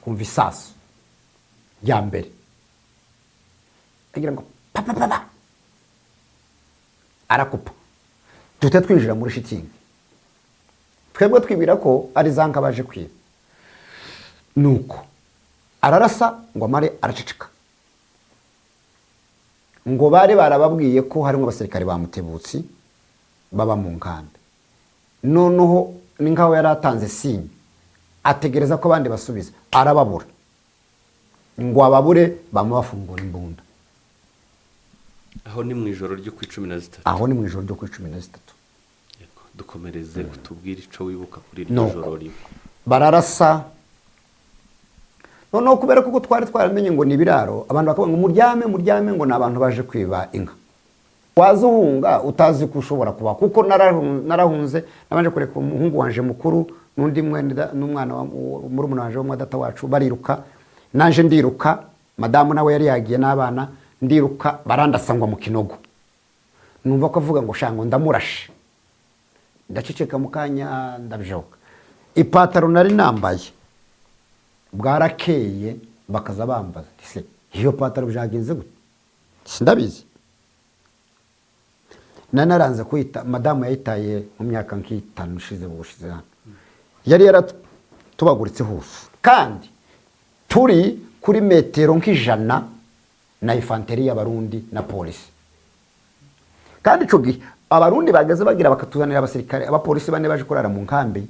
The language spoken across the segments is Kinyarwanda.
twumva isasu rya mbere agira ngo papa arakupa duhita twinjira muri shitingi twebwe twibwira ko ari za nka baje kwiba nuko ararasa ngo amare araceceka ngo bari barababwiye ko harimo abasirikare ba Mutebutsi baba mu nkambi noneho ni nkaho yari atanze sinye ategereza ko abandi basubiza arababura ngo ababure bamubafungura imbunda. Aho ni mu ijoro ryo ku 13. Aho ni mu ijoro ryo ku 13. Yego dukomereze kutubwira ico wibuka kuri iryo joro rimwe. Bararasa noneho kubera ko twari twaramenye ngo ni biraro abantu bakavuga ngo muryame ngo nabantu baje kwiba inka. Wazuhunga utazi ko ushobora kuba kuko narahunze nabanje kureka umuhungu wanje mukuru nundi n'umwana wa murumuna wanje wo data wacu bariruka nanje ndiruka madamu nawe yari yagiye n'abana ndiruka barandasangwa mu kinogo numva ko avuga ngo shango ndamurashe ndaceceka mukanya ndabjoka ipataro nari nambaye bwarakeye bakaza bambaza ise iyo pataro byagenze gute sindabizi nanaranze kwita madamu yayitaye mu myaka nk'itanu ushize bushize hano yari yaratubaguritse hose kandi turi kuri metero nk'ijana na infanteri y'abarundi na polisi kandi ico gihe abarundi bageze bagira bakatuzanira abasirikare abapolisi bane baje kurara mu nkambi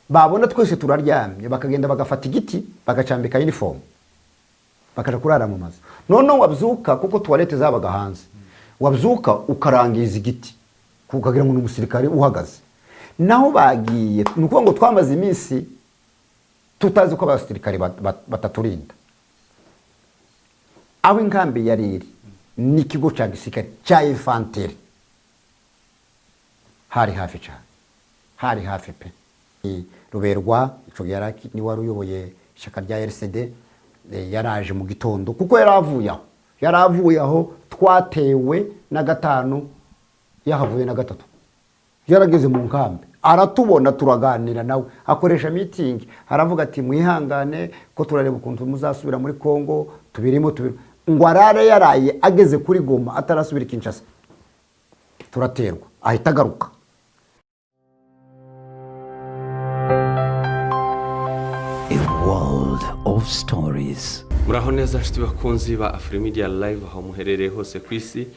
babona twese turaryamye bakagenda bagafata igiti bagacambika uniform bakaja kurara mu mazu none wabyuka kuko toilette zabaga hanze wabyuka ukarangiza igiti kukagira ngo n'umusirikare uhagaze naho bagiye nuko ngo twamaze iminsi tutazi ko abasirikare bataturinda aho inkambi yari iri n'ikigo cya gisirikare cya infanteri hari hafi pe Ruberwa ico yaraki ni wari uyoboye ishaka rya RCD yaraje mu gitondo kuko yaravuye aho twatewe na gatanu yahavuye na gatatu yarageze mu nkambi aratubona turaganira nawe akoresha meeting aravuga ati mwihangane ko turareba ukuntu muzasubira muri Kongo tubirimo ngo arare yaraye ageze kuri Goma atarasubira Kinshasa turaterwa ahita agaruka. Of stories. Muraho neza nshuti bakunzi ba Afrimedia Live aho muherereye hose kwisi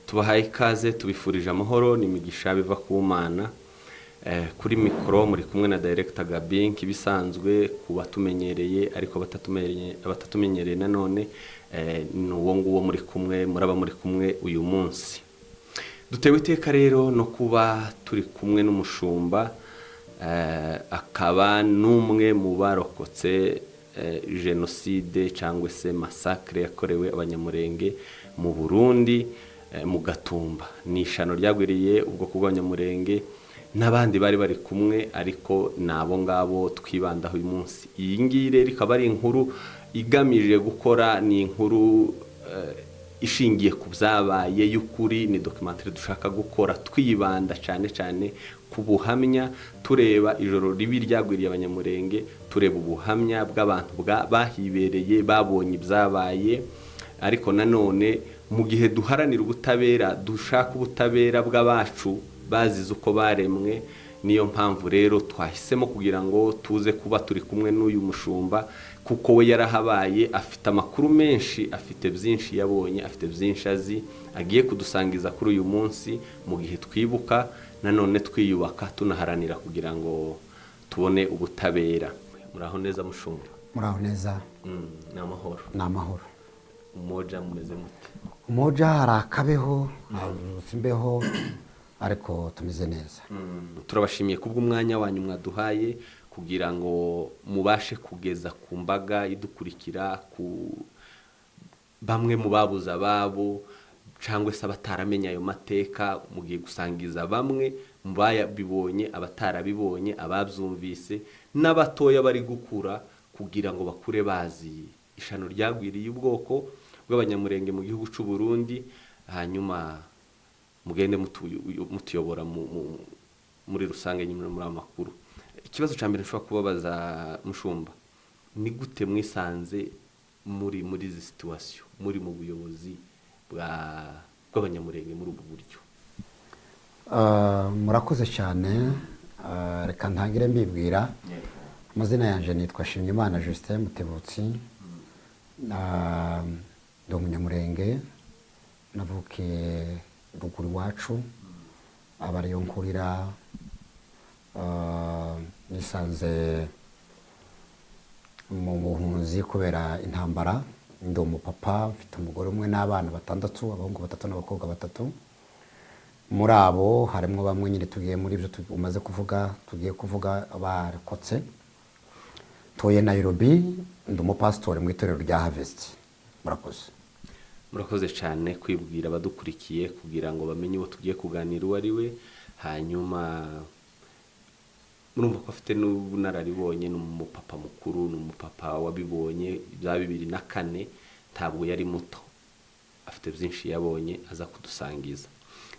tubahaye ikaze tubifurije amahoro n'imigisha biva ku Mana kuri mikoro muri kumwe na Director Gabi kibisanzwe kubatumenyereye ariko batatumenyereye nanone n'uwo nguwo muri kumwe muraba muri kumwe uyu munsi dutewe iteka rero no kuba turi kumwe n'umushumba akaba numwe mu barokotse genocide cyangwa se massacre yakorewe abanyamurenge mu Burundi mu Gatumba ni ishano ryagwiriye ubwo kubw'abanyamurenge n'abandi bari kumwe ariko nabo ngabo twibandaho uyu munsi iyi ngire rikaba ari inkuru igamije gukora ni inkuru ishingiye ku byabaye y'ukuri ni documentaire dushaka gukora twibanda cyane ku buhamya tureba ijoro ribi ryagwiriye abanyamurenge tureba ubuhamya bw'abantu bahibereye babonye ibyabaye ariko nanone mu gihe duharanira ubutabera dushaka ubutabera bw'abacu bazize uko baremwe niyo mpamvu rero twahisemo kugira ngo tuze kuba turi kumwe n'uyu mushumba kuko we yarahabaye afite amakuru menshi afite byinshi yabonye afite byinshi azi agiye kudusangiza kuri uyu munsi mu gihe twibuka nanone twiyubaka tunaharanira kugira ngo tubone ubutabera. Muraho neza mushumba? Muraho neza. Namahoro. Umoja mumeze mute? Umoja harakabeho simbeho ariko tumeze neza. Turabashimiye kubw'umwanya wanyu mwaduhaye kugira ngo mubashe kugeza ku mbaga idukurikira ku bamwe mu babuza babo cyangwa se abataramenya ayo mateka mugiye gusangiza bamwe mbayabibonye abatarabibonye ababyumvise n'abatoya bari gukura kugira ngo bakure bazi ishano ryagwiriye ubwoko bw'abanyamurenge mu gihugu cy'u Burundi hanyuma mugende mutuyobora muri rusange nyine muri amakuru. Ikibazo cya mbere nshobora kubabaza mushumba ni gute mwisanze muri izi situation muri mu buyobozi bw'abanyamurenge muri ubu buryo? Murakoze cyane. Reka ntangire mbibwira. Amazina yanjye nitwa Shimyimana Justin Mutebutsi. Ndi umunyamurenge, navukiye ruguru iwacu, aba ariyo nkurira. Nisanze mu buhunzi kubera intambara. Ndi umupapa, mfite umugore umwe n'abana 6, abahungu 3 n'abakobwa 3. Muri abo harimo bamwe nyine tugiye muri byo umaze kuvuga, tugiye kuvuga abarokotse. Tuye Nairobi, ndi umupasitore mu itorero rya Harvest. Murakoze cyane kwibwira abadukurikiye kugira ngo bamenye uwo tugiye kuganira uwo ari we. Hanyuma murumva ko afite n'ubunararibonye, n'umupapa mukuru, n'umupapa wabibonye bya 2004. Ntabwo yari muto, afite byinshi yabonye aza kudusangiza.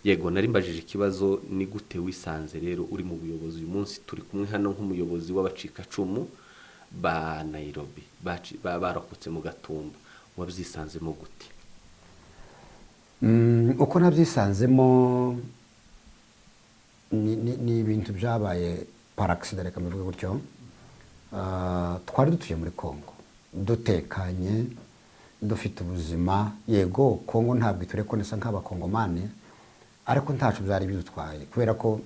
Yego, nari mbajije ikibazo, ni gute wisanze rero uri mu buyobozi uyu munsi? Turi kumwe hano nk'umuyobozi w'abacikacumu ba Nairobi, barokotse mu Gatumba. Wabyisanzemo gute? Uko nabyisanzemo ni ibintu byabaye paraxida, reka mbivuge gutyo. Twari dutuye muri Kongo, dutekanye, dufite ubuzima. Yego, Kongo ntabwo iturekonesa nk'abakongomane, ariko ntacu byari bidutwaye kubera ko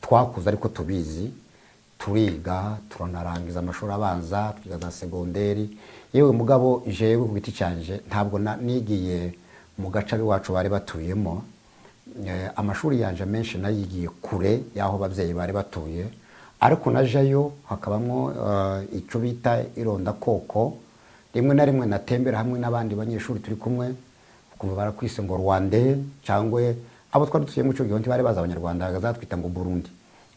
twakuze ariko tubizi, turiga, turanarangiza amashuri abanza, twiga za segonderi. Yewe mugabo jewe ku giti cyanje ntabwo nigiye mu gace iwacu bari batuyemo. Amashuri yanje menshi nayigiye kure yaho ababyeyi bari batuye, ariko najayo hakabamo icyo bita ironda koko. Rimwe na rimwe natembera hamwe n'abandi banyeshuri turi kumwe, kumva barakwise ngo Rwanda, cyangwa abo twari dutuye mu cyo gihe ntibari baza abanyarwanda, bazatwita ngo Burundi,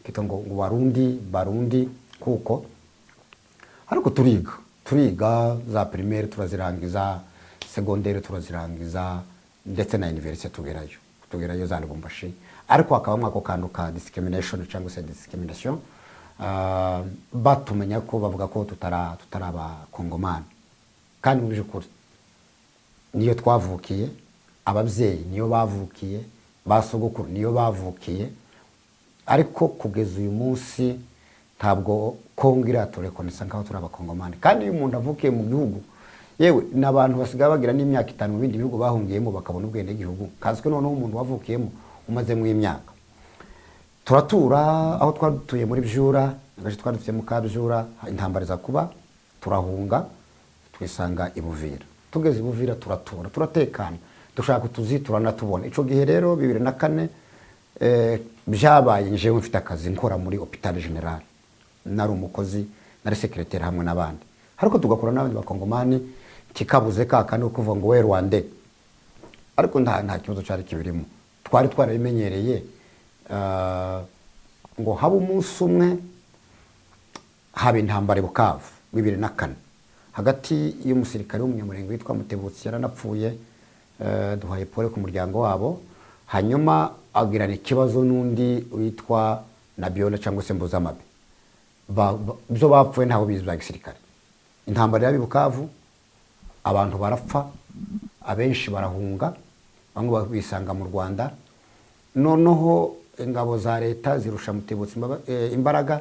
kitwa ngo Barundi kuko. Ariko turiga za primaire turazirangiza, secondaire turazirangiza, ndetse na university tugerayo za Lubumbashi. Ariko hakabamo ako kantu ka discrimination cyangwa se discrimination. Batumenya ko bavuga ko tutaraba Kongomani, kandi mu by'ukuri niyo twavukiye, ababyeyi niyo bavukiye, basogokuru niyo bavukiye. Ariko kugeza uyu munsi ntabwo Kongo iraturekonesa nkaho turi abakongomani. Kandi iyo umuntu avukiye mu gihugu, yewe n'abantu basigaye bagira n'imyaka 5 mu bindi bihugu bahungiyemo bakabona ubwende gihugu, kazwe noneho umuntu wavukiyemo umaze mu imyaka. Turatura aho twadutuye muri Byura, agace twadutuye mu Kabyura, intambara za kuba, turahunga, twisanga ibuvira. Tugeze ibuvira turatura, turatekana, dushaka tuzitura natubona. Ico gihe rero 2004 byabaye njewe mfite akazi nkora muri Hôpital General, nari umukozi, nari secrétaire hamwe n'abandi. Ariko tugakora n'abandi bakongomani, kikabuze kakane ukuvuga ngo we Rwanda. Ariko nta kibazo cyari kibirimo. Twari twarabimenyereye. Ngo haba umunsi umwe haba intambara i Bukavu 2004 hagati y'umusirikare w'umunyamurenge witwa Mutebutsi, yaranapfuye, duhaye pole ku muryango wabo. Hanyuma agirana ikibazo n'undi witwa Nabiola cyangwa se Mbuzamabe. Byo bapfuye ntaho bizi bya gisirikare. Intambara ya Bukavu, abantu barapfa, abenshi barahunga, bamwe bisanga mu Rwanda. Noneho ingabo za leta zirusha Mutebutsi imbaraga,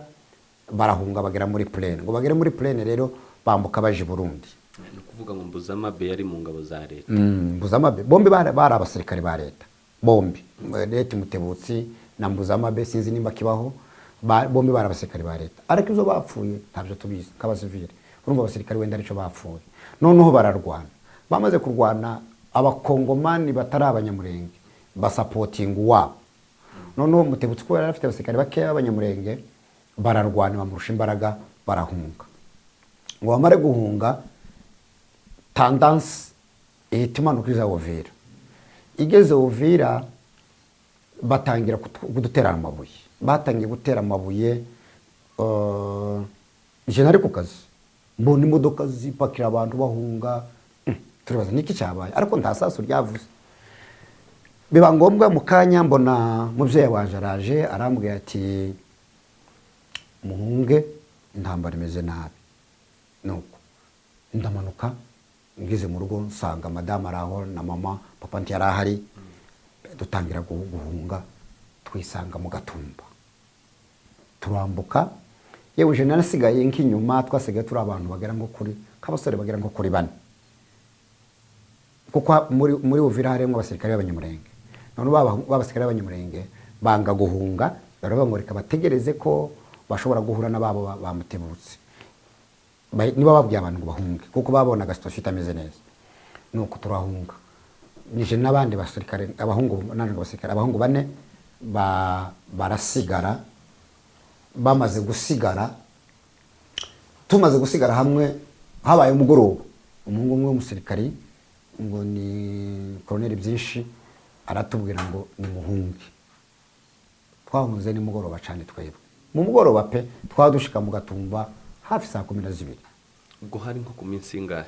barahunga bagera muri Plaine. Ngo bagere muri Plaine rero bambuka baje Burundi. Ni kuvuga ngo Mbuzamabe yari mu ngabo za leta. Mbuzamabe bombi bari abasirikare ba leta. Bombi leta Mutebutsi na Mbuzamabe sinzi nimba kibaho, bombi bari abasirikare ba leta. Ariko izo bapfuye ntabyo tubizi nk'abasivile. Urumva abasirikare wenda arico bapfuye. Noneho bararwana. Bamaze kurwana, abakongomani batari abanyamurenge basapoting wabo. Noneho Mutebutsi ko yari afite abasirikare bake abanyamurenge, bararwana bamurusha imbaraga, barahunga. Ngo bamare guhunga, tendance ihitimanuka iza Uvira. Igeze Uvira batangira kudutera amabuye. Batangiye gutera amabuye, je nari ku kazi, mbona imodoka zipakira abantu bahunga. Turibaza niki cyabaye, ariko nta sasu ryavuze. Biba ngombwa mu kanya mbona muvyeyi wanje araje arambwiye ati muhunge, intambara imeze nabi. Nuko ndamanuka ngeze mu rugo nsanga madamu araho na mama papa ntiyari ahari dutangira guhunga twisanga mu Gatumba turambuka yewe je narasigaye nk'inyuma twasigaye turi abantu bagera nko kuri kabasore bagera nko kuri 4 kuko muri Uvira harimo abasirikare b'abanyamurenge none babasirikare b'abanyamurenge banga guhunga baravuga ngo reka bategereze ko bashobora guhura n'ababo bamutebutse niba babwiye abantu ngo bahunge kuko babonaga situation itameze neza nuko turahunga nije n'abandi basirikare abahungu abahungu 4 barasigara bamaze gusigara tumaze gusigara hamwe habaye umugoroba umuhungu umwe w'umusirikari ngo ni Colonel Byinshi aratubwira ngo ni muhunge twahunze ni mugoroba cyane twebwe mu mugoroba pe twadushika mu Gatumba hafi saa 12 ubwo hari nko ku minsi ingahe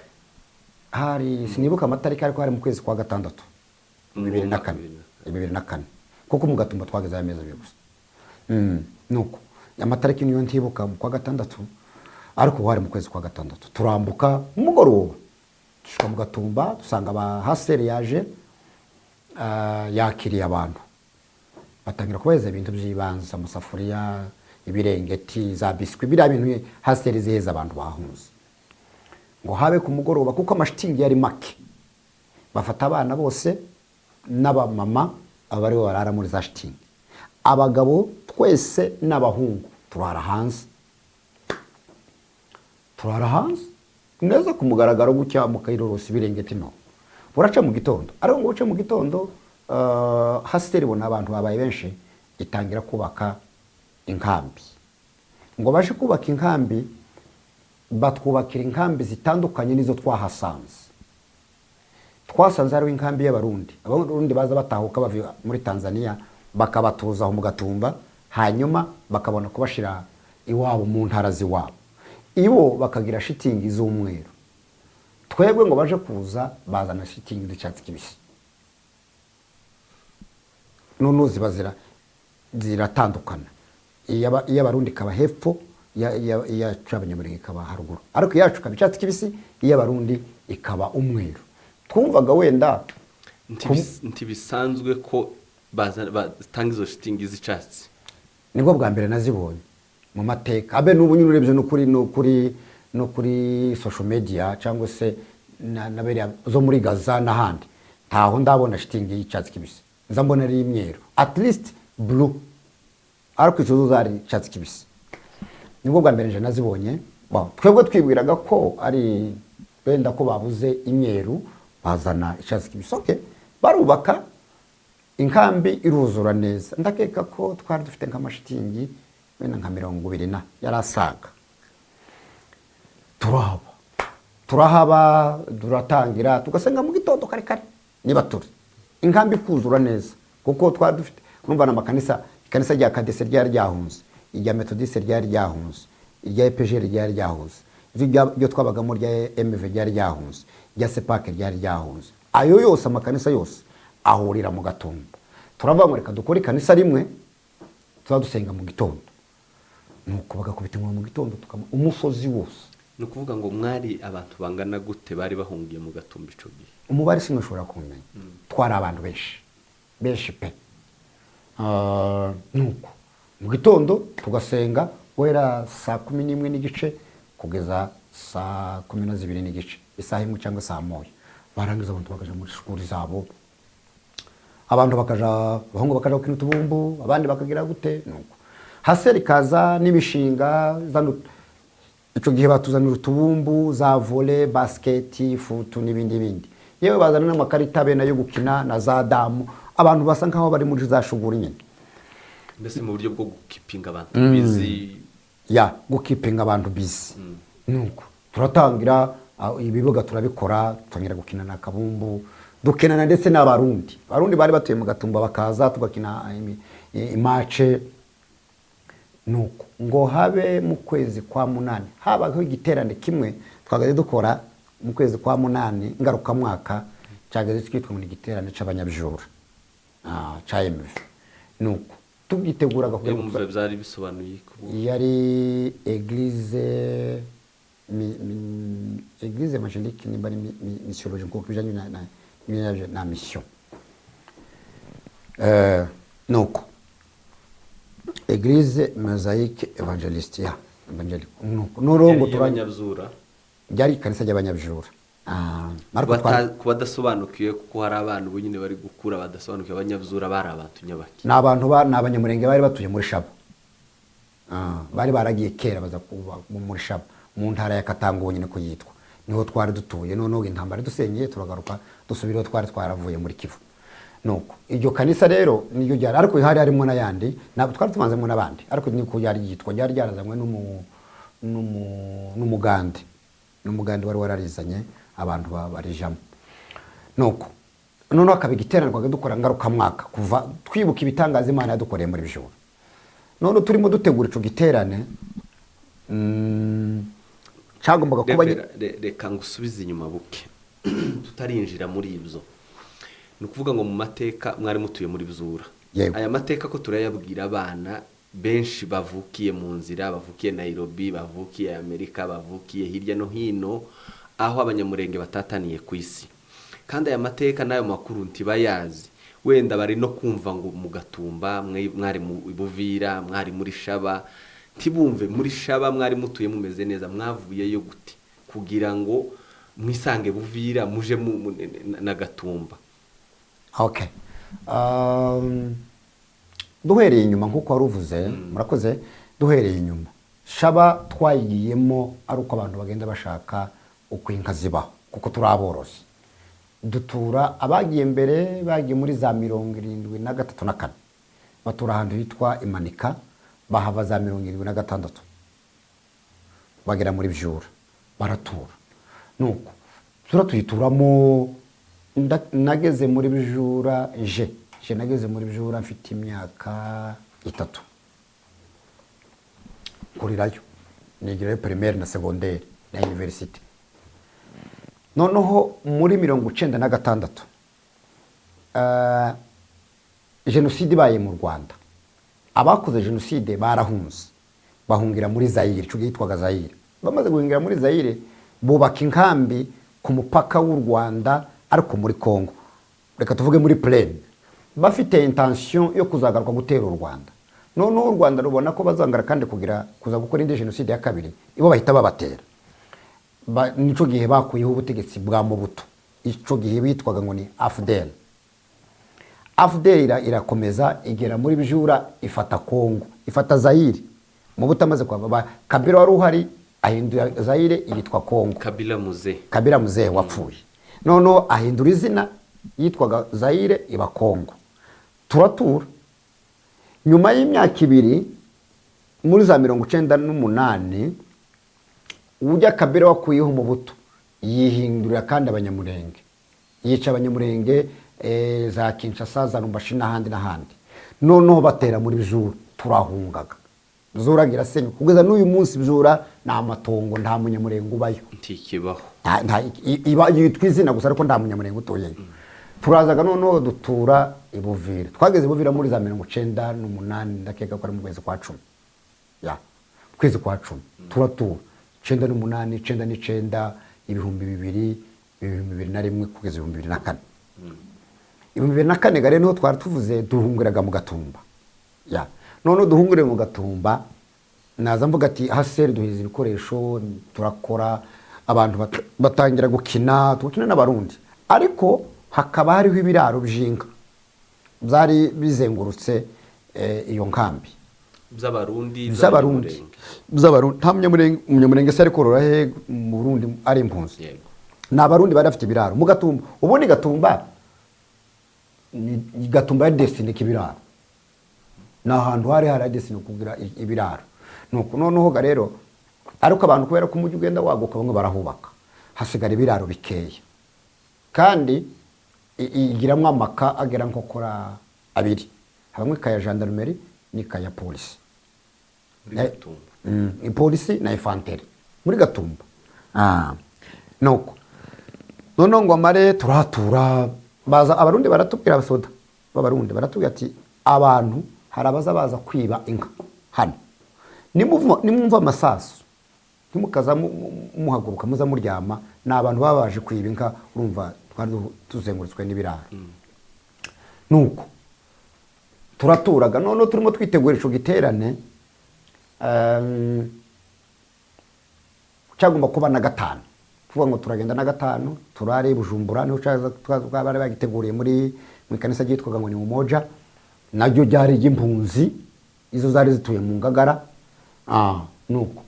hari sinibuka amatariki ariko hari mu kwezi kwa 6 2004 kuko mu Gatumba twageze amezi abiri gusa nuko amatariki niyo ntibuka mu kwa 6 ariko hari mu kwezi kwa 6 turambuka umugoroba dushika mu Gatumba dusanga abahaseri yaje yakiriye abantu batangira kubeza ibintu by'ibanze amasafuriya ibirengeti za biswi bira bintu haseri ziheza abantu bahunze ngo habe ku mugoroba kuko amashitingi yari make bafata abana bose n'abamama abari barara muri za shitingi abagabo twese n'abahungu turara hanze neza ku mugaragaro gucya mu kayirorosi birengeti no buraca mu gitondo ariko ngo uce mu gitondo hasiteri bona abantu babaye benshi itangira kubaka inkambi ngo baje kubaka inkambi batwubakira inkambi zitandukanye nizo twahasanze ari inkambi y'abarundi abarundi baza batahuka bava muri Tanzania bakabatuza mu Gatumba hanyuma bakabona kubashira iwabo mu ntara ziwabo ibo bakagira shitingi z'umweru twebwe ngo baje kuza bazana shitingi z'icyatsi kibisi none zibazira ziratandukana iy'abarundi kaba hepfo ya cabanyamurenge kaba haruguru ariko yacu kaba icyatsi kibisi iy'abarundi ikaba umweru twumvaga wenda ntibisanzwe ko batanga izo shitingi z'icyatsi nibwo bwa mbere nazibonye mu mateka abe n'ubu nyine urebye no kuri social media cyangwa se na zo muri Gaza n'ahandi ntaho ndabona shitingi y'icyatsi kibisi nza mbona ari imyeru at least blue ariko izo zari icyatsi kibisi nibwo bwa mbere nje nazibonye twebwe twibwiraga ko ari benda ko babuze imyeru bazana icyatsi kibisi okay barubaka inkambi iruzura neza ndakeka ko twari dufite nk'amashitingi wenda nka 20 yarasaga turahaba duratangira tugasenga mu gitondo kare niba turi inkambi kuzura neza kuko twari dufite urumva n'amakanisa ikanisa rya Kadese ryari ryahunze irya Methodiste ryari ryahunze irya EPG ryari ryahunze ibyo twabagamo rya MV ryari ryahunze irya Sepak ryari ryahunze ayo yose amakanisa yose ahurira mu Gatumba turavuga ngo reka dukore ikanisa rimwe tuzadusenga mu gitondo nuko bagakubita mu gitondo tukama umusozi wose no kuvuga ngo mwari abantu bangana gute bari bahungiye mu Gatumba ico gihe umubare sinashobora kumenya twari abantu benshi pe nuko mu gitondo tugasenga wera saa 11 n'igice kugeza saa 12 n'igice isaha imwe cyangwa saa moya barangiza abantu bakaja muri shuri zabo abantu bahungu bakaja gukina utubumbu abandi bakagira gute nuko haseri kaza n'imishinga ico gihe batuzanira utubumbu za volley basket futu n'ibindi yewe bazana n'amakarita bena yo gukina na za damu abantu basa nkaho bari muri za shuguri nyine mbese mu buryo bwo gukipinga abantu busy gukipinga abantu busy nuko turatangira ibibuga turabikora tutangira gukina na kabumbu dukenana ndetse n'abarundi bari batuye mu Gatumba bakaza tugakina imace nuko ngo habe mu kwezi kwa 8 habaho igiterane kimwe twagaze dukora mu kwezi kwa 8 ngaruka mwaka cyagaze twitwa mu igiterane c'abanyabijura cha MV nuko tugiteguraga kugira ngo byari bisobanuye yari eglise eglise evangelique nimba ari missiologie kuko bijanye na mission nuko eglise mosaïque evangelistia evangelique nurongo turanyabzura byari kanisa ry'abanyabjura kubadasobanukiye kuko hari abantu bo nyine bari gukura badasobanukiye abanyabzura bari abantu nyabaki n'abantu n'abanyamurenge bari batuye muri Shaba bari baragiye kera baza kuba muri Shaba mu ntara ya Katanga nyine ko yitwa niho twari dutuye noneho intambara dusenyeye turagaruka dusubiraho twari twaravuye muri Kivu nuko iryo kanisa rero niryo ryari ariko hari harimo n'ayandi nabo twari tumanzemo n'abandi ariko niko yari yitwa ryari ryarazanywe n'umugande wari wararizanye abantu barijamo nuko noneho akabigiteranirwaga dukora ngaruka mwaka kuva twibuka ibitangaza Imana yadukoreye muri bijoro none turimo dutegura ico giterane cyagombaga kuba reka ngusubize inyuma buke tutarinjira muri ibyo ni ukuvuga ngo mu mateka mwari mutuye muri Bzura aya mateka ko turayabwira abana benshi bavukiye mu nzira bavukiye Nairobi bavukiye Amerika bavukiye hirya no hino aho abanyamurenge batataniye ku isi kandi aya mateka nayo makuru ntibayazi wenda bari no kumva ngo mu Gatumba mwari mu Buvira mwari muri Shaba ntibumve muri Shaba mwari mutuye mumeze neza mwavuyeyo gute kugira ngo mwisange Buvira muje na Gatumba. Okay. Duhereye inyuma nkuko waruvuze murakoze duhereye inyuma Shaba twayigiyemo ari uko abantu bagenda bashaka uko inka zibaho kuko turaborozi dutura abagiye mbere bagiye muri za 73 na 4 batura ahantu hitwa Imanika bahava za 76 bagera muri Bjura baratura nuko tuyituramo nageze muri Bjura je nageze muri Bjura mfite imyaka 3 kurirayo nigirayo primaire na secondaire na university noneho muri 96 jenoside baye mu Rwanda abakoze jenoside barahunze bahungira muri Zaire cyo gitwaga Zaire bamaze guhingira muri Zaire bubaka inkambi ku mupaka w'u Rwanda ariko muri Congo reka tuvuge muri Plaine bafite intention yo kuzagaruka gutera u Rwanda noneho u Rwanda rubona ko bazangara kandi kuza gukora indi jenoside ya kabiri ibo bahita babatera nico gihe bakuyeho ubutegetsi bwa Mobutu ico gihe bitwaga ngo ni AFDL irakomeza igera muri Bjura ifata Congo ifata Zaire Mobutu amaze kwa Kabila wari uhari ahindura Zaire yitwa Congo Kabila muze wapfuye noneho ahindura izina yitwaga Zaire iba Congo turatura nyuma y'imyaka 2 muri za 98 ujya Kabila wakuyeho Mobutu yihindura kandi abanyamurenge yica abanyamurenge za Kinshasa za Lubumbashi n'ahandi noneho batera muri Bjura turahungaga Bjura senyu kugeza n'uyu munsi Bjura na amatongo nta munyamurenge ubayo ntikibaho iba yitwa izina gusa ariko nta munyamurenge utoyeyo turazaga noneho dutura Ibuvira twageze Ibuvira muri za 98 ndakeka ko ari mu kwezi kwa 10 ya kwezi kwa 10 turatura 98 99 ibihumbi 2001 kugeza 2004 2004 gare niho twari tuvuze duhungiraga mu Gatumba ya none duhungire mu Gatumba naza mvuga ati haseri duhize ibikoresho turakora abantu batangira gukina n'abarundi ariko hakaba hariho ibiraro by'inka byari bizengurutse iyo nkambi by'abarundi nta munyamurenge se ariko rorahe mu Burundi ari impunzi n'abarundi bari bafite ibiraro mu Gatumba ubundi Gatumba ya destiny kibiraro na hantu hari destiny kugira ibiraro nuko noneho rero ariko abantu kubera ko umujyi ugenda waguka bamwe barahubaka hasigara ibiraro bikeya kandi igiramwa amaka agera nko kora 2 hamwe kaya gendarmerie ni kaya police polisi na infanteri muri Gatumba nuko noneho ngo amare turatura baza abarundi baratubwira abasoda b'abarundi baratubwira ati abantu harabaza baza kwiba inka hano nimumva amasasu ntimukaza muhaguruka muza muryama, ni abantu baba baje kwiba inka, urumva twari tuzengurutswe n'ibiraro. Nuko turaturaga, none turimo twitegura ico giterane, cyagomba kuba na gatanu, kuvuga ngo turagenda na gatanu turare i Bujumbura, niho bari bagiteguriye muri kanisa ryitwaga ngo ni Umoja, naryo ryari ry'impunzi, izo zari zituye mu Ngagara. Nuko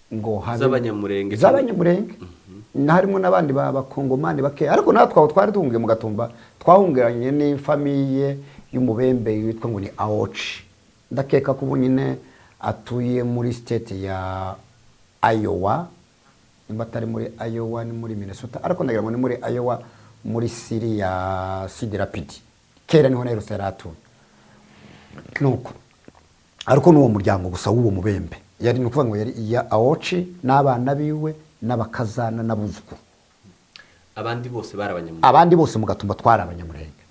ngo z'abanyamurenge harimo n'abandi b'abakongomani bake, ariko natwe twari duhungiye mu Gatumba, twahungiranye n'ifamiye y'umubembe witwa ngo ni Aochi. Ndakeka ko nyine atuye muri state ya Iowa, nimba atari muri Iowa ni muri Minnesota, ariko ndagira ngo ni muri Iowa, muri City ya Cedar Rapids. Kera niho Nairobi yaratuye. Nuko ariko n'uwo muryango gusa w'uwo mubembe yari nukuvuga ngo yari ya Aochi n'abana biwe n'abakazana n'abuzuku. Abandi bose barabanyamurenge. Abandi bose mu Gatumba twari abanyamurenge.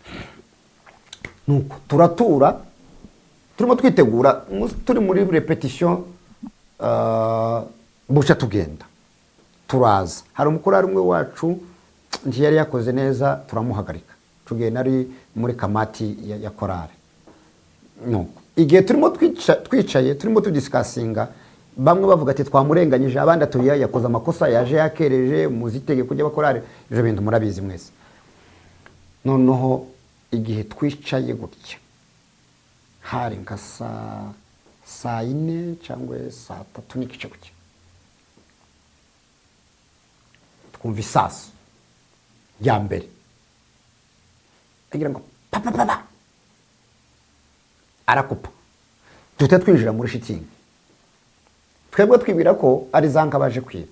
Nuko turatura, turimo twitegura, turi muri repetition, buca tugenda turaza. Hari umukorari umwe wacu ntiyari yakoze neza, turamuhagarika, tugenda ari muri kamati ya korari. Nuko igihe turimo twicaye turimo tudisikasinga, bamwe bavuga ati twamurenganyije, abandi atuye yakoze amakosa, yaje yakereje, muzitegeko ry'abakorari, ibyo bintu murabizi mwese. Noneho igihe twicaye gutya hari nka saa 4 cyangwa saa 3 n'igice gutya, twumva isasu ya mbere, agira ngo papa arakupa, duhita twinjira muri shitingi, twebwe twibwira ko ari za nka baje kwiba.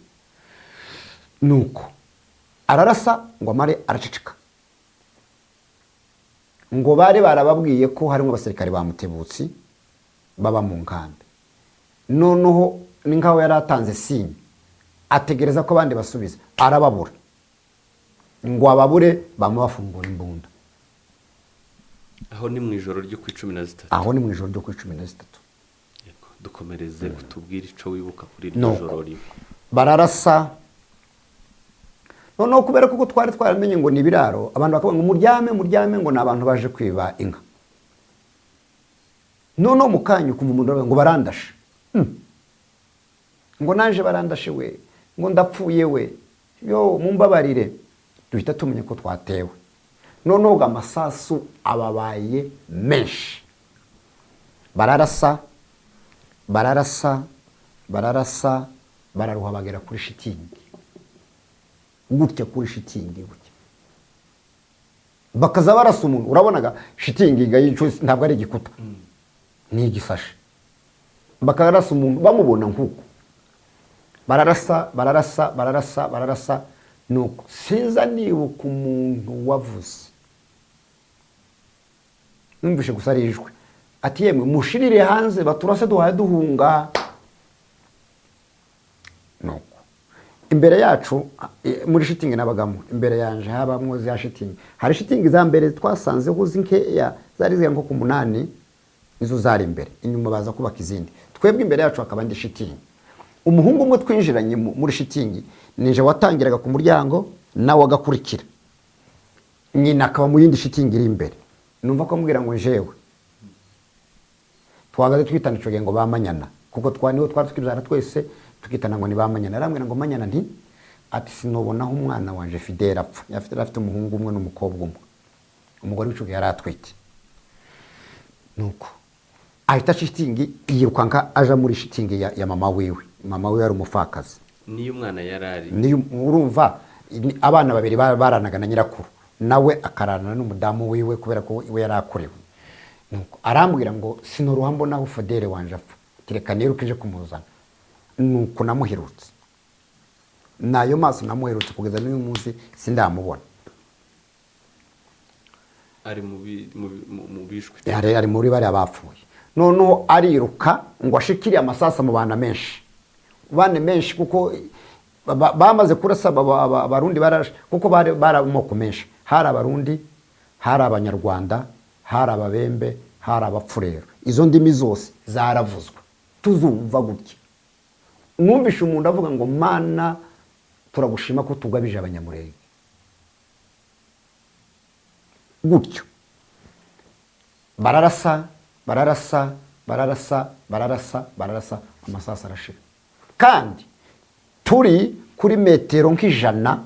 Nuko ararasa ngo amare araceceka, ngo bari barababwiye ko harimo abasirikare ba Mutebutsi baba mu nkambi. Noneho ni nkaho yari atanze signe, ategereza ko abandi basubiza, arababura, ngo ababure bamubafungura imbunda. Aho ni mu ijoro ryo ku 13. Aho ni mu ijoro ryo ku 13. Yego, dukomereze kutubwira ico wibuka kuri iryo joro rimwe. Bararasa. Noneho kubera ko twari twaramenye ngo ni biraro, abantu bakavuga ngo muryame ngo nabantu baje kwiba inka. Noneho mukanyu kumva umuntu ngo barandashe. Ngo naje barandashe we, ngo ndapfuye we, yo mumbabarire. Duhita tumenya ko twatewe. Noneho amasasu ababaye menshi. Bararasa, bararuha bagera kuri shitingi. Gutya kuri shitingi gutya. Bakaza barasa umuntu, urabonaga shitingi gayico ntabwo ari igikuta. Ni igisashe. Bakarasa umuntu bamubona nkuko. Bararasa nuko sinza nibuka umuntu wavuze. Numvishe gusa arijwe. Ati yemwe mushirire hanze baturase duhaye duhunga. Nuko imbere yacu muri shitingi nabagamo, imbere yanje habamwo za shitingi. Hari shitingi za mbere twasanze ho zinkeya zari ziya nko ku 8, nizo zari imbere, inyuma baza kubaka izindi. Twebwe imbere yacu akaba ndi shitingi. Umuhungu umwe twinjiranye muri shitingi nije watangiraga ku muryango nawe agakurikira. Nyina akaba mu yindi shitingi iri imbere. Numva ko mbwira ngo jewe twagaze twitana ico ngo bamanyana, kuko twaniho twari tukizana twese tukitana ngo ni bamanyana. Arambwira ngo manyana nti ati sinobonaho umwana wanje Fidela apfa. Afite umuhungu umwe n'umukobwa umwe, umugore w'ico yari atwite. Nuko ahita shitingi yirukanka aja muri shitingi ya mama wiwe. Mama wiwe yari umufakazi. Niyo umwana yarari. Niyo urumva abana babiri baranaga na nyirakuru, nawe akarana n'umudamu wiwe kubera ko we yarakorewe. Nuko arambwira ngo sinoruha mbonaho Fidele wanje apfa, kireka niruke je kumuzana. Nuko namuherutse, nayo maso namuherutse kugeza n'uyu munsi sindamubona. Ari mu bishwe. Ari muri bari abapfuye. Noneho ariruka ngo ashikiriye amasasa mu bana menshi. Bane menshi kuko bamaze kurasa abarundi barashe, kuko baramoko menshi. Hari abarundi, hari abanyarwanda, hari ababembe, hari abapfurero. Izo ndimi zose zaravuzwe. Tuzumva gutya. mwumvishe umuntu avuga ngo Mana turagushima ko tugabije abanyamurenge gutyo bararasa amasasu arashira kandi turi kuri metero nk'ijana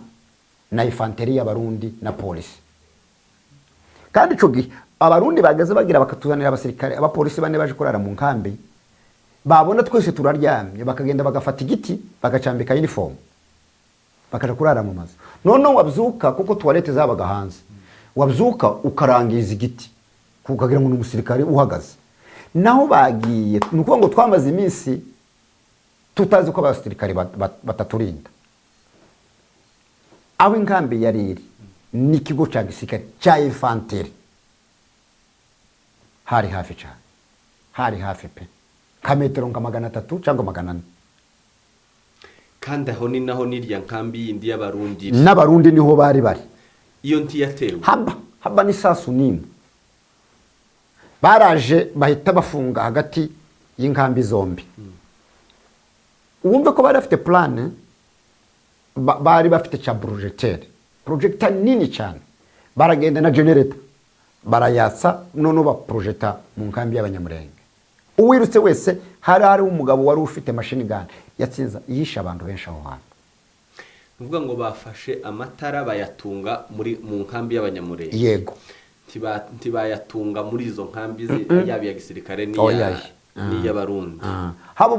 na infanteri y'abarundi na polisi kandi ico gihe abarundi bagaze bagira bakatuzanira abasirikare abapolisi bane baje kurara mu nkambi babona twese turaryamye bakagenda bagafata igiti bagacambika uniform bakaja kurara mu mazu none wabyuka kuko toilette zabaga hanze wabyuka ukarangiza igiti kukagira ngo n'umusirikare uhagaze naho bagiye nuko ngo twamaze iminsi tutazi ko abasirikare bataturinda aho inkambi yari iri n'ikigo cya gisirikare cya infanteri hari hafi cyane hari hafi pe kametero nka 300 cyangwa 400 kandi aho ni naho nirya nkambi yindi y'abarundi n'abarundi niho bari iyo ntiyatewe haba n'isasu nimwe baraje bahita bafunga hagati y'inkambi zombi wumve ko bari bafite plan bari bafite cha projector nini cyane baragenda na generator barayatsa none baprojecta mu nkambi y'abanyamurenge uwirutse wese hari umugabo wari ufite machine gun yatsinza yisha abantu benshi aho hantu uvuga ngo bafashe amatara bayatunga mu nkambi y'abanyamurenge yego ntibayatunga muri izo nkambi yabi ya gisirikare n'iy'abarundi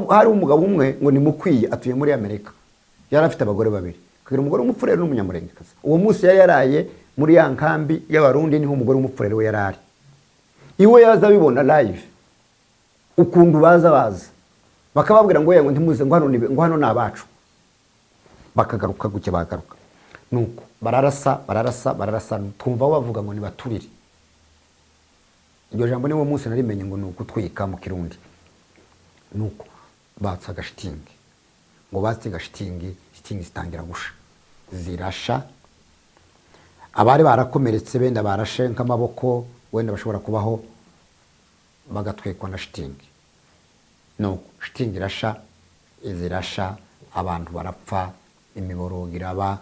hari umugabo umwe ngo ni mukwiye atuye muri Amerika yari afite abagore babiri kugira umugore w'umupfurere n'umunyamurengekazi uwo munsi yari yaraye muri ya nkambi y'abarundi niho umugore w'umupfurere we yarari iwe yaza bibona live ukundu baza bakababwira ngo yego ntimuze ngo hano nabacu bakagaruka guke bagaruka nuko bararasa twumva bavuga ngo ni baturire iryo jambo niwo munsi narimenye ngo nuko twika mu kirundi nuko batsaga shitingi ngo batsaga shitingi zitangira gusha zirasha abari barakomeretse benda barashe nk'amaboko wenda bashobora kubaho bagatwekwa na shitingi nuko shitingi izirasha abantu barapfa imiborogo iraba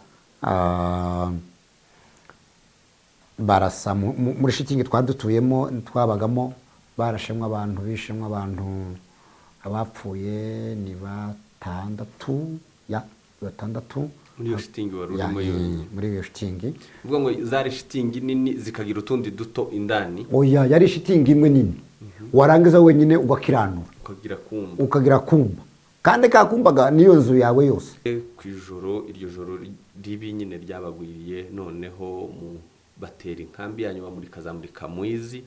barasa muri shitingi twadutuyemo twabagamo barashemwe abantu bishemwe abantu abapfuye ni batandatu muri iyo shitingi warurimo muri iyo shitingi uvuga ngo zari shitingi nini zikagira utundi duto indani oya yari shitingi imwe nini warangiza wenyine ugakiranura ukagira kumba kandi kakumbaga niyo nzu yawe yose ku ijoro iryo joro ribi nyine ryabagwiriye noneho batera inkambi yanyu bamurika mwizi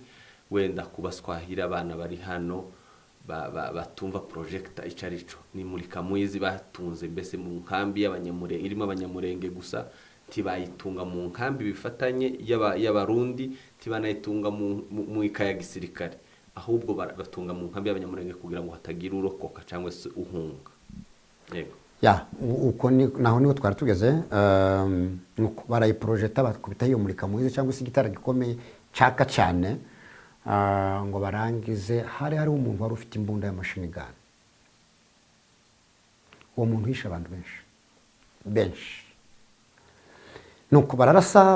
wenda kubaswahira abana bari hano batumva projector icarico ni murika mwizi batunze mbese mu nkambi y'abanyamurenge irimo abanyamurenge gusa tibayitunga mu nkambi bifatanye y'abarundi tibanayitunga mu ikaya gisirikare ahubwo batunga mu nkambi y'abanyamurenge kugira ngo hatagira urokoka cyangwa se uhunga yego uko naho niho twari tugeze nuko barayiprojecta bakubita iyo murika mwizi cyangwa se igitara gikomeye caka cyane ngo barangize hari umuntu wari ufite imbunda ya machine gun uwo muntu hisha abantu benshi nuko bararasa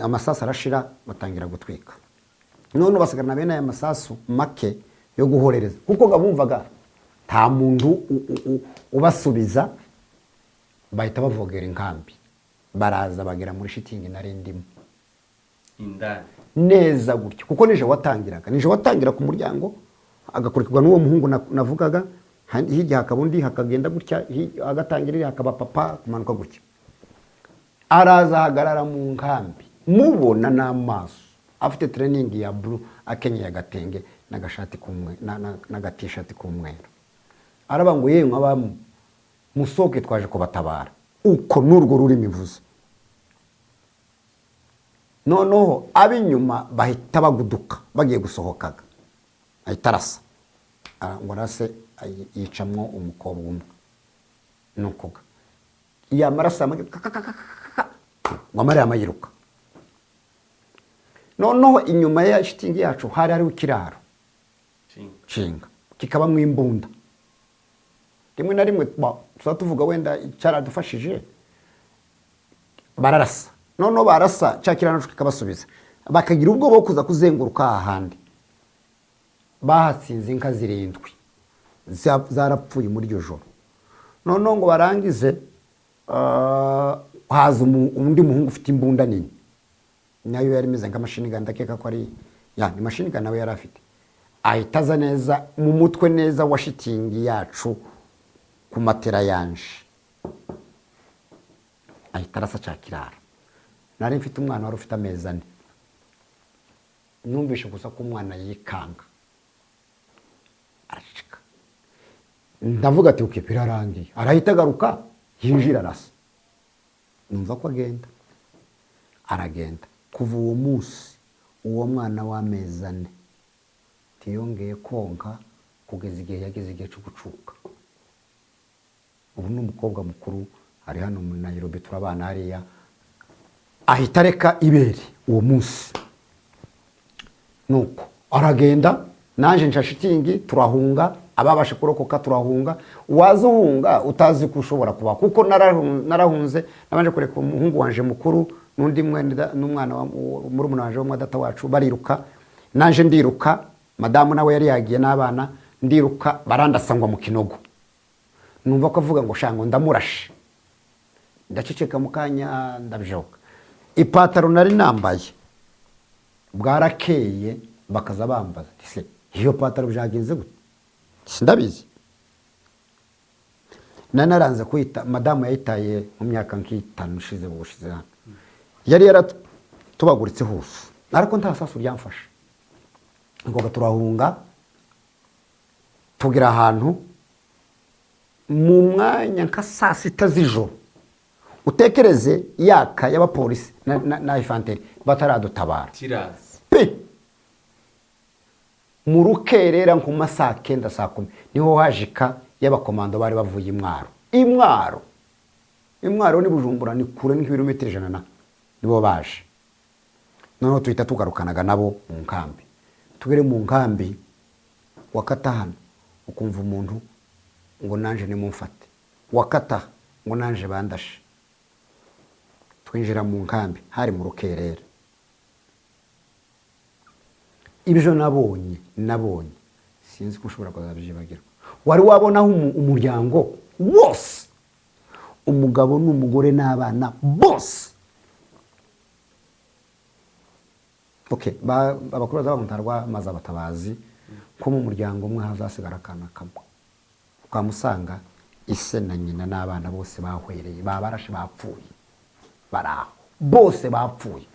amasasu arashira batangira gutwika none basigarana bene aya masasu make yo guhorereza kuko gabumvaga nta muntu ubasubiza bahita bavogera inkambi baraza bagera muri shitingi narindimo indani neza gutyo kuko nije watangira ku muryango agakurikirwa n'uwo muhungu navugaga hirya hakabundi hakagenda gutya agatangirira hakaba papa kumanuka gutya araza hagarara mu nkambi mubona n'amaso afite training ya blue akenyeye agatenge n'agashati kumwe n'agatishati kumwera araba ngo yemwe abamu musoke twaje kubatabara uko nurwo ruri mivuze noneho abinyuma bahita baguduka bagiye gusohokaga ahita arasa ngo arase yicamwo umukobwa umwe nukuga yamarasa ngo amare amayiruka noneho inyuma ya shitingi yacu hari ikiraro nshinga kikabamwo imbunda rimwe na rimwe tuba tuvuga wenda cyaradufashije bararasa noneho barasa cya kirano kikabasubiza bakagira ubwoba bwo kuza kuzenguruka ahandi bahatsinze inka 7 zarapfuye muri iryo joro noneho ngo barangize haza undi muhungu ufite imbunda nini nayo yari imeze nk'amashini ganda ndakeka ko ari ni mashini ganda nawe yari afite ahitaza neza mu mutwe neza wa shitingi yacu ku matera yanje ahita arasa cya kirara nari mfite umwana wari ufite amezi 4 numvishe gusa ko umwana yikanga aracika ndavuga ati uke birarangiye arahita agaruka yinjira arasa numva ko aragenda kuva uwo munsi uwo mwana w'amezi 4 tiyongeye konka kugeza igihe yageze igihe cyo gucuka ubu ni umukobwa mukuru ari hano muri Nairobi turabana hariya ahita reka ibere uwo munsi nuko aragenda nanje nshashitingi turahunga ababashe kurokoka turahunga wazuhunga utazi ko ushobora kuba kuko narahunze nabanje kureka umuhungu wanje mukuru nundi n'umwana muri umunanje wo mwadata wacu bariruka nanje ndiruka madamu nawe yari yagiye n'abana ndiruka barandasangwa mu kinogo numva ko avuga ngo shango ndamurashe ndaceceka mukanya ndabjoka ipataro nari nambaye bwarakeye bakaza bambaza ise iyo pataro byagenze gute sindabizi nanaranze kwita madamu yayitaye mu myaka nk'itanu ushize bushize hano yari yaratubaguritse hose ariko nta sasu ryamfasha ngo turahunga tugira ahantu mu mwanya nka 6 z'ijoro utekereze yaka y'abapolisi na infanteri bataradutabara kirazi mu rukerera nko masaa 9 saa 10 niho hajika y'abakomando bari bavuye imwaro ni Bujumbura ni kure ni kilometero 100 nibo baje noneho tuhita tugarukanaga nabo mu nkambi tugere mu nkambi wakata hano ukumva umuntu ngo nanje ni mumfate wakata ngo nanje bandashe twinjira mu nkambi hari mu rukerera ibyo nabonye sinzi ko ushobora kuzabyibagirwa wari wabonaho umuryango wose umugabo n'umugore n'abana bose abakuru bazabantarwa maze abatabazi ko mu muryango umwe hazasigara akana kamwe ukamusanga ise na nyina n'abana bose bahwereye babarashe bapfuye baraho bose bapfuye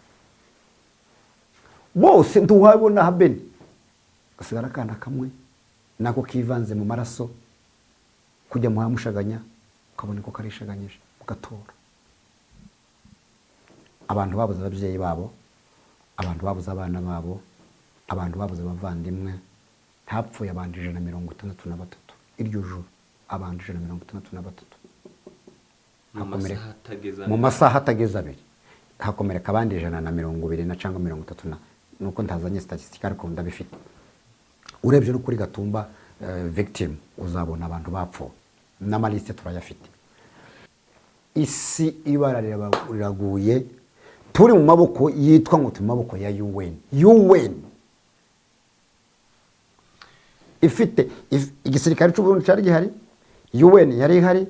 bose ntuhabona habeni gasigara akana kamwe nako kivanze mu maraso kujya muhamushaganya ukabona ko karishaganyije ugatora abantu babuze ababyeyi babo abantu babuze abana babo abantu babuze abavandimwe hapfuye abantu 163 iryo joro abantu 163 mu masaha atageza abiri hakomereka abandi 120 na cyangwa 30 nuko ntazanye statistique ariko ndabifite urebye no kuri Gatumba victim uzabona abantu bapfuye n'amaliste turayafite isi ibara riraguye turi mu maboko yitwa ngo mu maboko ya UN ifite igisirikare cy'Uburundi cyari gihari UN yari ihari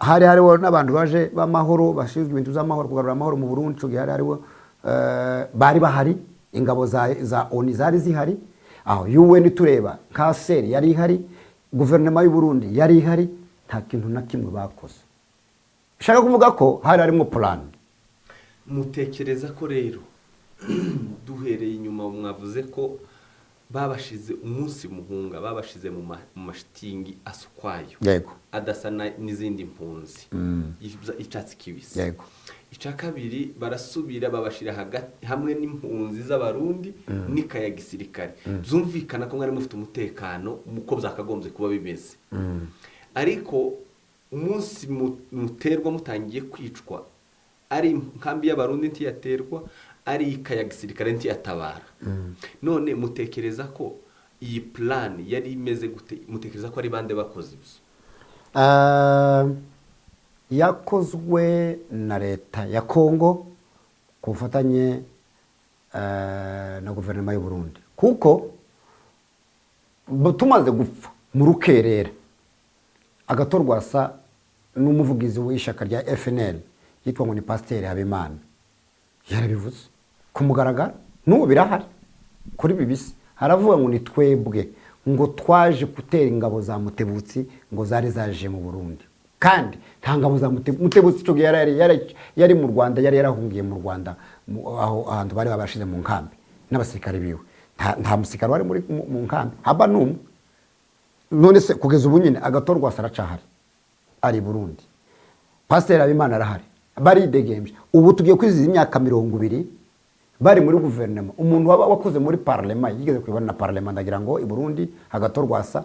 hari hariho n'abantu baje b'amahoro bashinzwe ibintu z'amahoro kugarura amahoro mu Burundi cyo gihari hariho bari bahari ingabo za ONU zari zihari aho UN tureba kaseri yari ihari guverinoma y'u Burundi yari ihari nta kintu na kimwe bakoze shaka kuvuga ko hari harimo plan mutekereza ko rero duhereye inyuma mwavuze ko babashize umunsi muhunga babashize mu mashitingi asukwayo yego adasa n'izindi mpunzi icatsi kibisi yego ica kabiri barasubira babashira hagati hamwe n'impunzi z'abarundi n'ikaya gisirikare zumvikana ko mwari mufite umutekano muko byakagombye kuba bimeze ariko umunsi muterwa mutangiye kwicwa ari nkambi y'abarundi ntiyaterwa ari ikaya gisirikare ntiyatabara none mutekereza ko iyi plan yari imeze gute mutekereza ko ari bande bakoze ibyo yakozwe na leta ya Kongo ku bufatanye na guverinoma y'u Burundi, kuko tumaze gupfa mu rukerera agatorwasa n'umuvugizi w'ishyaka rya FNL yitwa ngo ni Pasiteri Habimana yarabivuze ku mugaragaro, n'ubu birahari kuri BBC, haravuga ngo ni twebwe ngo twaje gutera ingabo za Mutebutsi ngo zari zaje mu Burundi, kandi nta ngabo za Mutebutsi cyo yari mu Rwanda, yari yarahungiye mu Rwanda aho ahantu bari babashize mu nkambi n'abasirikare biwe, nta musirikare wari muri mu nkambi haba n'umwe. None se kugeza ubu nyine agatorwa saracahari ari Burundi, Pasiteri Habimana arahari, baridegembye. Ubu tugiye kwizihiza imyaka 20 bari muri guverinoma. Umuntu waba wakoze muri parlement yigeze kwibona na parlement, ndagira ngo i Burundi agatorwasa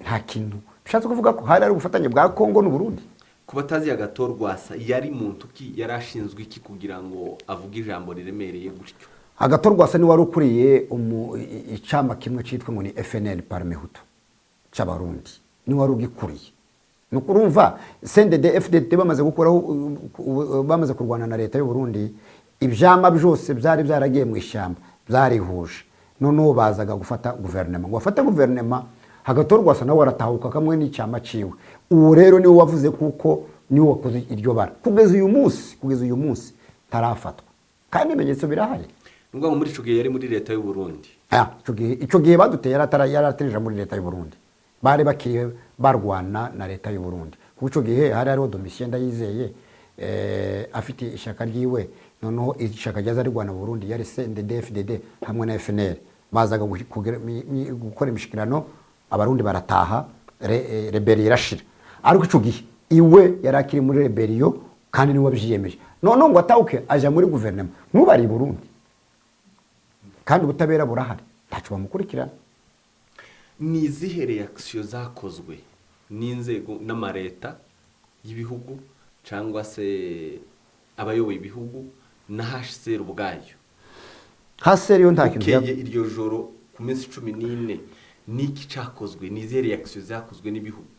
nta kintu bishatse kuvuga ko hari ari ubufatanye bwa Kongo n'u Burundi. Ku batazi agatorwasa yari muntu ki yarashinzwe iki kugira ngo avuge ijambo riremereye gutyo? Agatorwasa ni wari ukuriye icama kimwe cyitwa ngo ni FNL Parmehutu cy'abarundi, ni wari ugikuriye. Nukurumva CNDD FDD bamaze gukuraho, bamaze kurwana na leta y'u Burundi, ibyama byose byari byaragiye mu ishyamba byarihuje, noneho bazaga gufata guverinoma, ngo bafate guverinoma. Hagatorwasa nawe aratahuka kamwe n'icyama ciwe. Uwo rero niwe wavuze kuko niwe wakoze iryo bara. Kugeza uyu munsi tarafatwa, kandi ibimenyetso birahari. Ngo muri ico gihe yari muri leta y'u Burundi. Ico gihe baduteye yaratereje muri leta y'u Burundi, bari bakiriye barwana na leta y'u Burundi. Kuko ico gihe hari hariho Domitien Ndayizeye afite ishyaka ryiwe, noneho ishyaka ryaza rigwana mu Burundi yari CNDD FDD hamwe na FNL, bazaga gukora imishikirano, abarundi barataha, rebellion irashira. Ariko ico gihe iwe yarakiri muri rebellion kandi niwe wabyiyemeje, noneho ngo atauke aja muri guverinoma, nubari i Burundi kandi ubutabera burahari, ntaco bamukurikirana. Ni izihe reaction zakozwe n'inzego n'amareta y'ibihugu cyangwa se abayoboye ibihugu na HCR ubwayo? HCR yo nta kintu yakeye iryo joro ku minsi 14 niki cyakozwe, ni izihe reaction zakozwe n'ibihugu?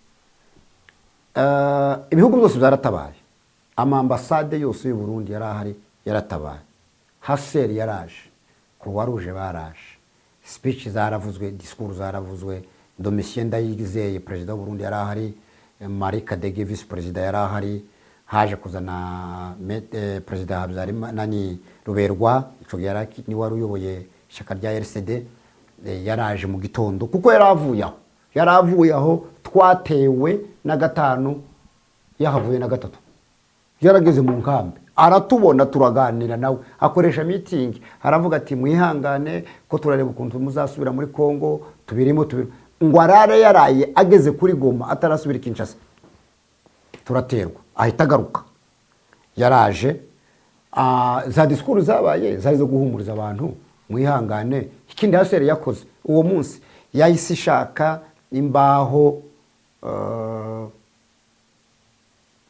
Ibihugu byose byaratabaye, amambasade yose y'u Burundi yarahari yaratabaye, HCR yaraje, Croix Rouge baraje, speech zaravuzwe, discours zaravuzwe, Domitien Ndayizeye president w'u Burundi yarahari, Marie Kadege vice president yarahari, haje kuzana president Habyarimana nani Ruberwa, ico yaraki ni wari uyoboye ishyaka rya RCD, yaraje mu gitondo kuko yaravuye aho twatewe na 5 yahavuye na 3, yarageze mu nkambi aratubona, turaganira nawe, akoresha meeting, aravuga ati mwihangane ko turareba ukuntu muzasubira muri Kongo, tubirimo ngo arare yaraye ageze kuri Goma atarasubira Kinshasa, turaterwa ahita agaruka. Yaraje za discours zabaye zari zo guhumuriza abantu, mwihangane. Ikindi HCR yakoze uwo munsi yahise ishaka imbaho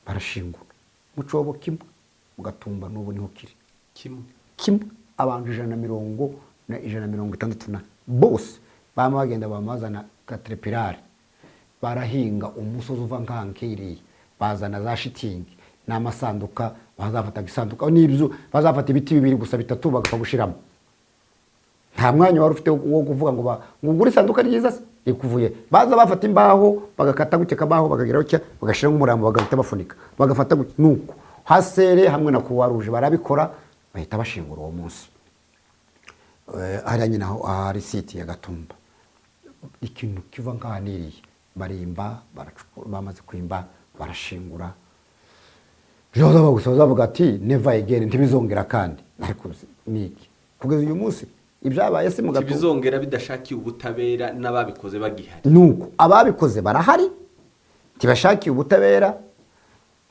barashingura mucobo kimwe mugatumba, n'ubu niho kiri kimwe abantu 160 bose bama bagenda bamazana katrepirare, barahinga umusozi uva nkankiriye, bazana za shitingi n'amasanduka, bazafata gisanduka n'ibyo, bazafata ibiti 2 gusa 3 bagapfa gushiramo. Nta mwanya wari ufite wo kuvuga ngo ngugura isanduka ryiza se ikuvuye, baza bafata imbaho bagakata guteka baho bakagira cyo bagashira nk'umurambo bagahita bafunika, bagafata nuko HCR hamwe na Croix Rouge barabikora, bahita bashingura uwo munsi. Haranye naho ari site ya Gatumba, ikintu kiva nkaniriye, barimba baracukura, bamaze kwimba barashingura. Joza bagusoza bavuga ati never again, ntibizongera kandi. Ariko niki kugeza uyu munsi ibyabaye se mugato bizongera bidashakiye ubutabera, n'ababikoze bagihari. Nuko ababikoze barahari, tibashakiye ubutabera,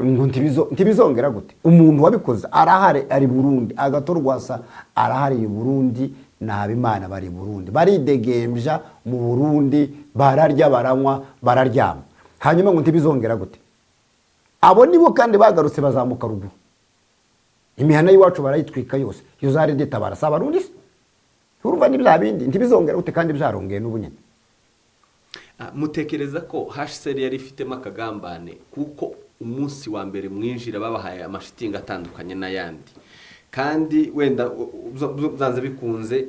ngo ntibizongera gute? Umuntu wabikoze arahari, ari Burundi, agatorwasa arahari i Burundi, na Habimana bari Burundi, baridegembya mu Burundi, bararya baranywa bararyama. Hanyuma ngo ntibizongera gute? Abo nibo kandi bagarutse bazamuka ruguru, imihana y'iwacu barayitwika yose, yo zari detabara Sabarundi. Urumva ni bya bindi ntibizongera gute kandi byarongeye n'ubunyene. mutekereza ko HCR yari ifitemo akagambane kuko umunsi wa mbere mwinjira babahaye amashitingi atandukanye n'ayandi, kandi wenda zanze bikunze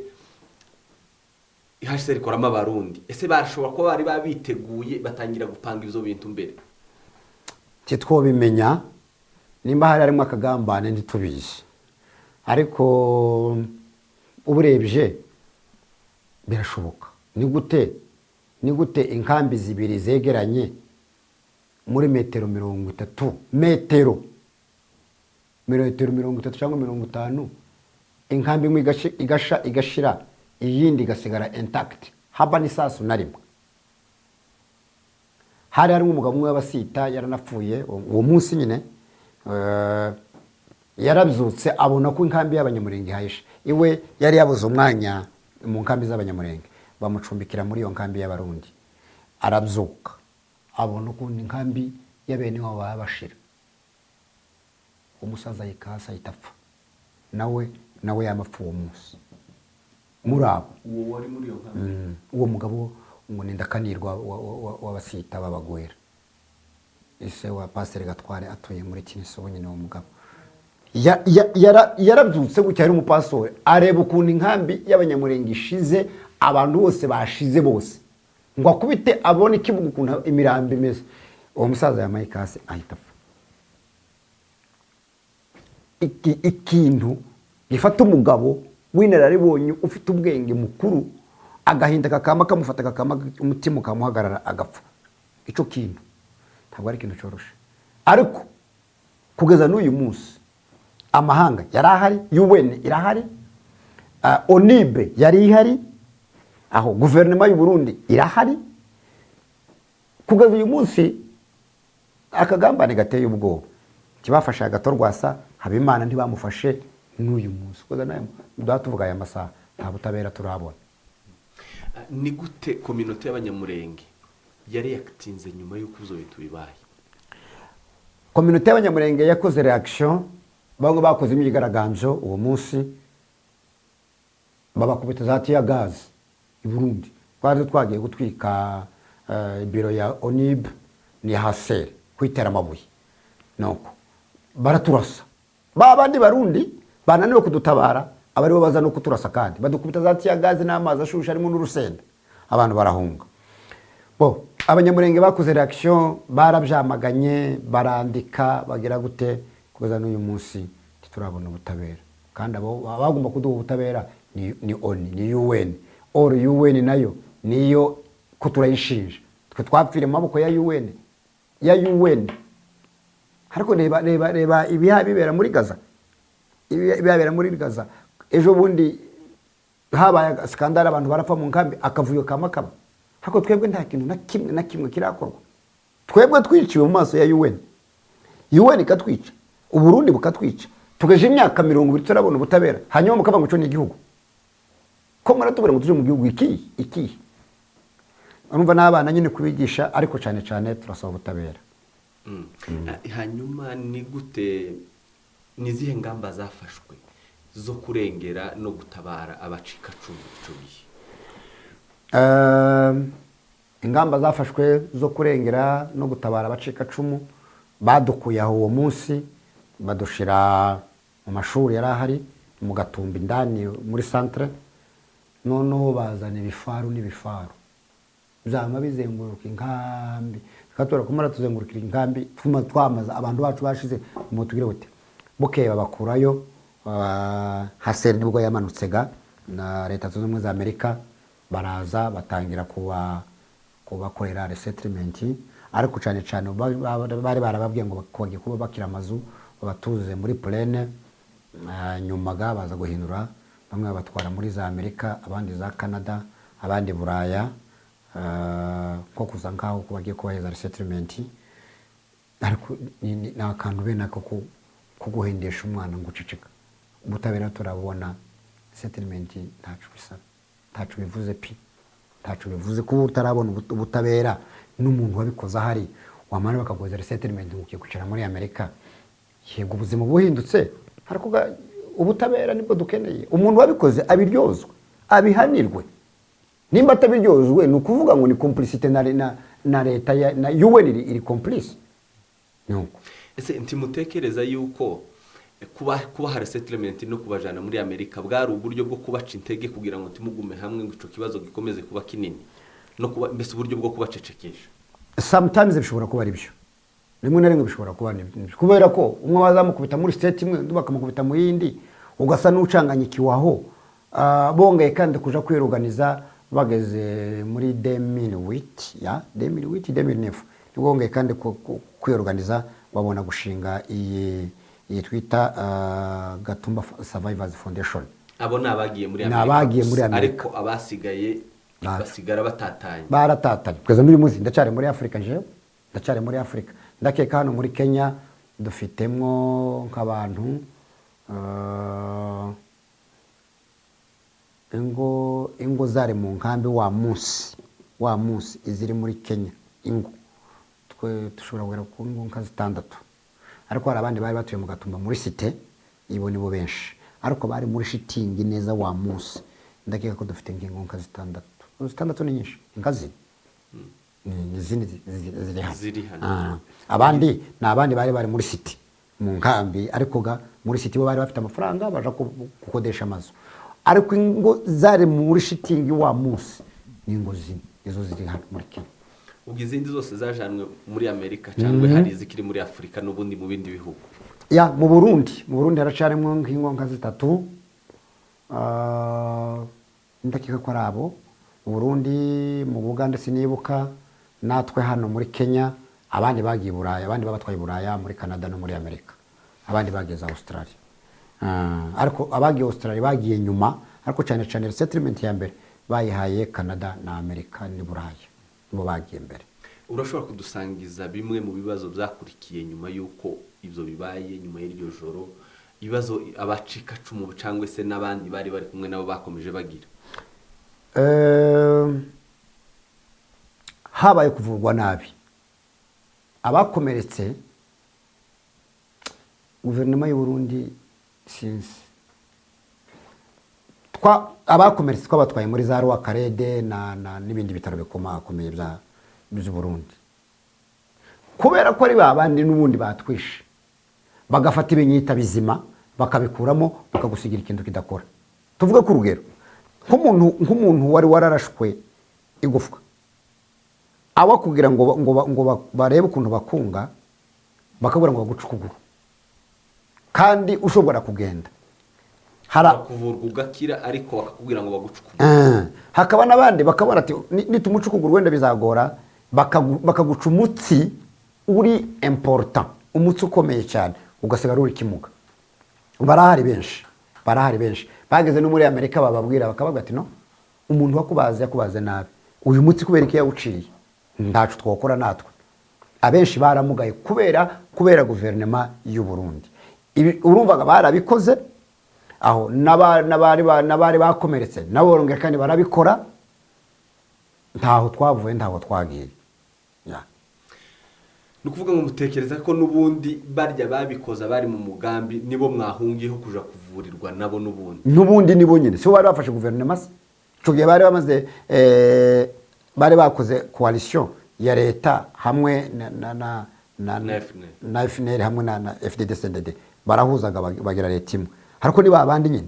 HCR ikoramo abarundi, ese barashobora kuba bari babiteguye batangira gupanga ibyo bintu mbere? Twobimenya nimba hari harimo akagambane ntitubizi, ariko uburebye birashoboka. Ni gute inkambi zibiri zegeranye muri metero 30, metero 30 cyangwa 50, inkambi imwe igashira iyindi igasigara intact, haba n'isasu na rimwe. Hari harimo umugabo umwe w'abasita yaranapfuye uwo munsi nyine, yarabyutse abona ko inkambi y'abanyamurenge hahishe, iwe yari yabuze umwanya mu nkambi z'abanyamurenge, bamucumbikira muri iyo nkambi y'abarundi. Arabyuka abona ukuntu inkambi y'abene wabo babashira, umusaza yikasa yitapfa, nawe yamapfa uwo munsi muri abo. Uwo wari muri iyo nkambi, uwo mugabo ngo nindakanirwa w'abasita babagwera, ise wa Pasteur Gatware atuye muri Kinisobo nyine. Uwo mugabo yarabyutse gutya, ari umupastori, areba ukuntu inkambi y'abanyamurenge ishize, abantu bose bashize bose, ngo akubite abone ikivuga ukuntu imirambi imeze. Uwo musaza yamaye ikase ahita apfa. Ikintu gifata umugabo w'inararibonye ufite ubwenge mukuru, agahinda kakama kamufata, kakama umutima ukamuhagarara agapfa. Ico kintu ntabwo ari ikintu cyoroshe, ariko kugeza n'uyu munsi amahanga yari ahari, UN irahari, ONIB yari ihari, aho guverinoma y'u Burundi irahari. Kugeza uyu munsi akagambane gateye ubwoba kibafasha agatorwasa Habimana ntibamufashe n'uyu munsi. Kugeza nayo tuvuga aya masaha nta butabera turabona. Ni gute community y'abanyamurenge yari yakitinze nyuma y'uko uzo bintu bibaye? Community y'abanyamurenge yakoze reaction, bamwe bakoze imyigaragambyo uwo munsi, babakubita za tiya gazi i Burundi. Twari twagiye gutwika biro ya ONIB ni HCR kwitera amabuye, nuko baraturasa. Babandi barundi bananiwe kudutabara, abaribo baza no kuturasa, kandi badukubita za tiya gazi n'amazi ashusha arimo n'urusenda, abantu barahunga. Abanyamurenge bakoze reaction, barabyamaganye, barandika, bagira gute. Kugeza n'uyu munsi turabona ubutabera, kandi abo bagomba kuduha ubutabera ni ONU, ni UN, or UN nayo niyo kuturayishinja. Twe twapfire mu maboko ya UN, ariko reba ibiha bibera muri Gaza, ibibera muri Gaza. Ejo bundi habaye skandale, abantu barapfa mu nkambi, akavuyo kamakaba. Hako twebwe nta kintu na kimwe kirakorwa. Twebwe twiciwe mu maso ya UN ikatwica, Uburundi bukatwica, tugeje imyaka 20 turabona ubutabera, hanyuma mukava ngo cyo ni igihugu. Ko muratubura ngo tuje mu gihugu iki? Urumva n'abana nyine kubigisha, ariko cyane turasaba ubutabera. Hanyuma ni gute, nizihe ngamba zafashwe zo kurengera no gutabara abacika cumu? Ingamba zafashwe zo kurengera no gutabara abacika cumu, badukuye aho uwo munsi, badushira mu mashuri yari ahari mu Gatumba indani muri centre, noneho bazana ibifaru n'ibifaru byama bizenguruka inkambi, katora kumara tuzengurukira inkambi, twamaza abantu bacu bashize mu tugire gute. Bukeye babakurayo, HCR nibwo yamanutsega na leta zunze ubumwe za Amerika, baraza batangira kubakorera resettlement, ariko cyane bari barababwiye ngo bagiye kuba bakira amazu babatuze muri plaine. Nyuma baza guhindura, bamwe batwara muri za Amerika, abandi za Canada, abandi Buraya, ko kuza ngaho bagiye kubaheza resettlement. Ariko ni akantu benako kuguhendesha umwana ngo uceceka. Ubutabera turabona, settlement ntacu bisa, ntacu bivuze ntacu bivuze ko utarabona ubutabera n'umuntu wabikoza hari, wamara bakagoza resettlement ukiye kucara muri Amerika. Yego ubuzima buhindutse, ariko ubutabera nibwo dukeneye. Umuntu wabikoze abiryozwe, abihanirwe. nimba atabiryozwe ni ukuvuga ngo ni complicité na leta na UN iri complice nuko. Ese ntimutekereza yuko kuba hari settlement no kubajana muri Amerika bwari uburyo bwo kubaca intege kugira ngo timugume hamwe ngo ico kibazo gikomeze kuba kinini no kuba mbese uburyo bwo kubacecekesha? Sometimes bishobora kuba ari byo, rimwe na rimwe bishobora kuba nibyo, kubera ko umwe bazamukubita muri state imwe undi bakamukubita mu yindi ugasa n'ucanganyikiwaho. Bongeye kandi kuja kwiruganiza bageze muri 2008 ya 2009 bongeye kandi kwiruganiza babona gushinga iyi twita Gatumba Survivors Foundation. Abo nabagiye muri Amerika ariko abasigaye basigara baratatanye kugeza n'uyu munsi. Ndacyari muri Afrika jewe, ndacyari muri Afrika. Ndakeka hano muri Kenya dufitemwo nk'abantu ingo zari mu nkambi wa munsi iziri muri Kenya ingo twe dushobora kugera ku ngo nka 6, ariko hari abandi bari batuye mu Gatumba muri cité ibo nibo benshi, ariko bari muri shitingi neza wa munsi. Ndakeka ko dufite ingo nka 6 ni nyinshi inkazi n'izindi ziri hano. Abandi n'abandi bari muri city mu nkambi, ariko muri city bo bari bafite amafaranga baje gukodesha amazu, ariko ingo zari muri shitingi wa munsi n'ingo izo ziri hano muri Kenya. Ubwo izindi zose zajanwe muri Amerika cyangwa hari izikiri muri Afrika n'ubundi mu bindi bihugu? Ya mu Burundi haracarimo nk'ingo nka 3 ndakeka ko arabo mu Burundi, mu Buganda sinibuka, natwe hano muri Kenya. Abandi bagiye Buraya, abandi babatwaye Buraya muri Canada no muri Amerika, abandi bageze Australia. Ariko abagiye Australia bagiye nyuma, ariko cyane settlement ya mbere bayihaye Canada na Amerika ni Buraya nibo bagiye mbere. Urashobora kudusangiza bimwe mu bibazo byakurikiye nyuma yuko ibyo bibaye, nyuma y'iryo joro, ibibazo abacika cumu cyangwa se n'abandi bari kumwe nabo bakomeje bagira? Habaye kuvurwa nabi, abakomeretse guverinoma y'u Burundi sinzi abakomeretse twabatwaye muri za Rwakarede n'ibindi bitaro bikomakomeye by'u Burundi, kubera ko ari babandi n'ubundi batwishe bagafata ibinyita bizima bakabikuramo bakagusigira ikintu kidakora. Tuvuge ku rugero nk'umuntu wari wararashwe igufwa, aba kugira ngo barebe ukuntu bakunga bakabura ngo baguce ukuguru kandi ushobora kugenda kuvurwa ugakira, ariko bakakubwira ngo baguce ukuguru. Hakaba n'abandi bakabona ati nitumuca ukuguru wenda bizagora, bakaguca umutsi uri important, umutsi ukomeye cyane ugasigara uri kimuga. Barahari benshi bageze no muri Amerika bababwira bakabaga ati no, umuntu yakubaze nabi, uyu mutsi kubera iki yawuciye ndacu twokora natwe. Abenshi baramugaye kubera guverinoma y'u Burundi. Urumvaga barabikoze aho n'abari bakomeretse nabo barongera kandi barabikora, ntaho twavuye ntaho twagiye. Nukuvuga ngo mutekereza ko nubundi barya babikoza bari mu mugambi nibo mwahungiyeho kuja kuvurirwa nabo nubundi nibo nyine so bari bafashe guverinoma se cyo bari bamaze bari bakoze coalition ya leta hamwe na FNL hamwe na FDD CNDD barahuzaga bagira leta imwe, ariko ni babandi nyine.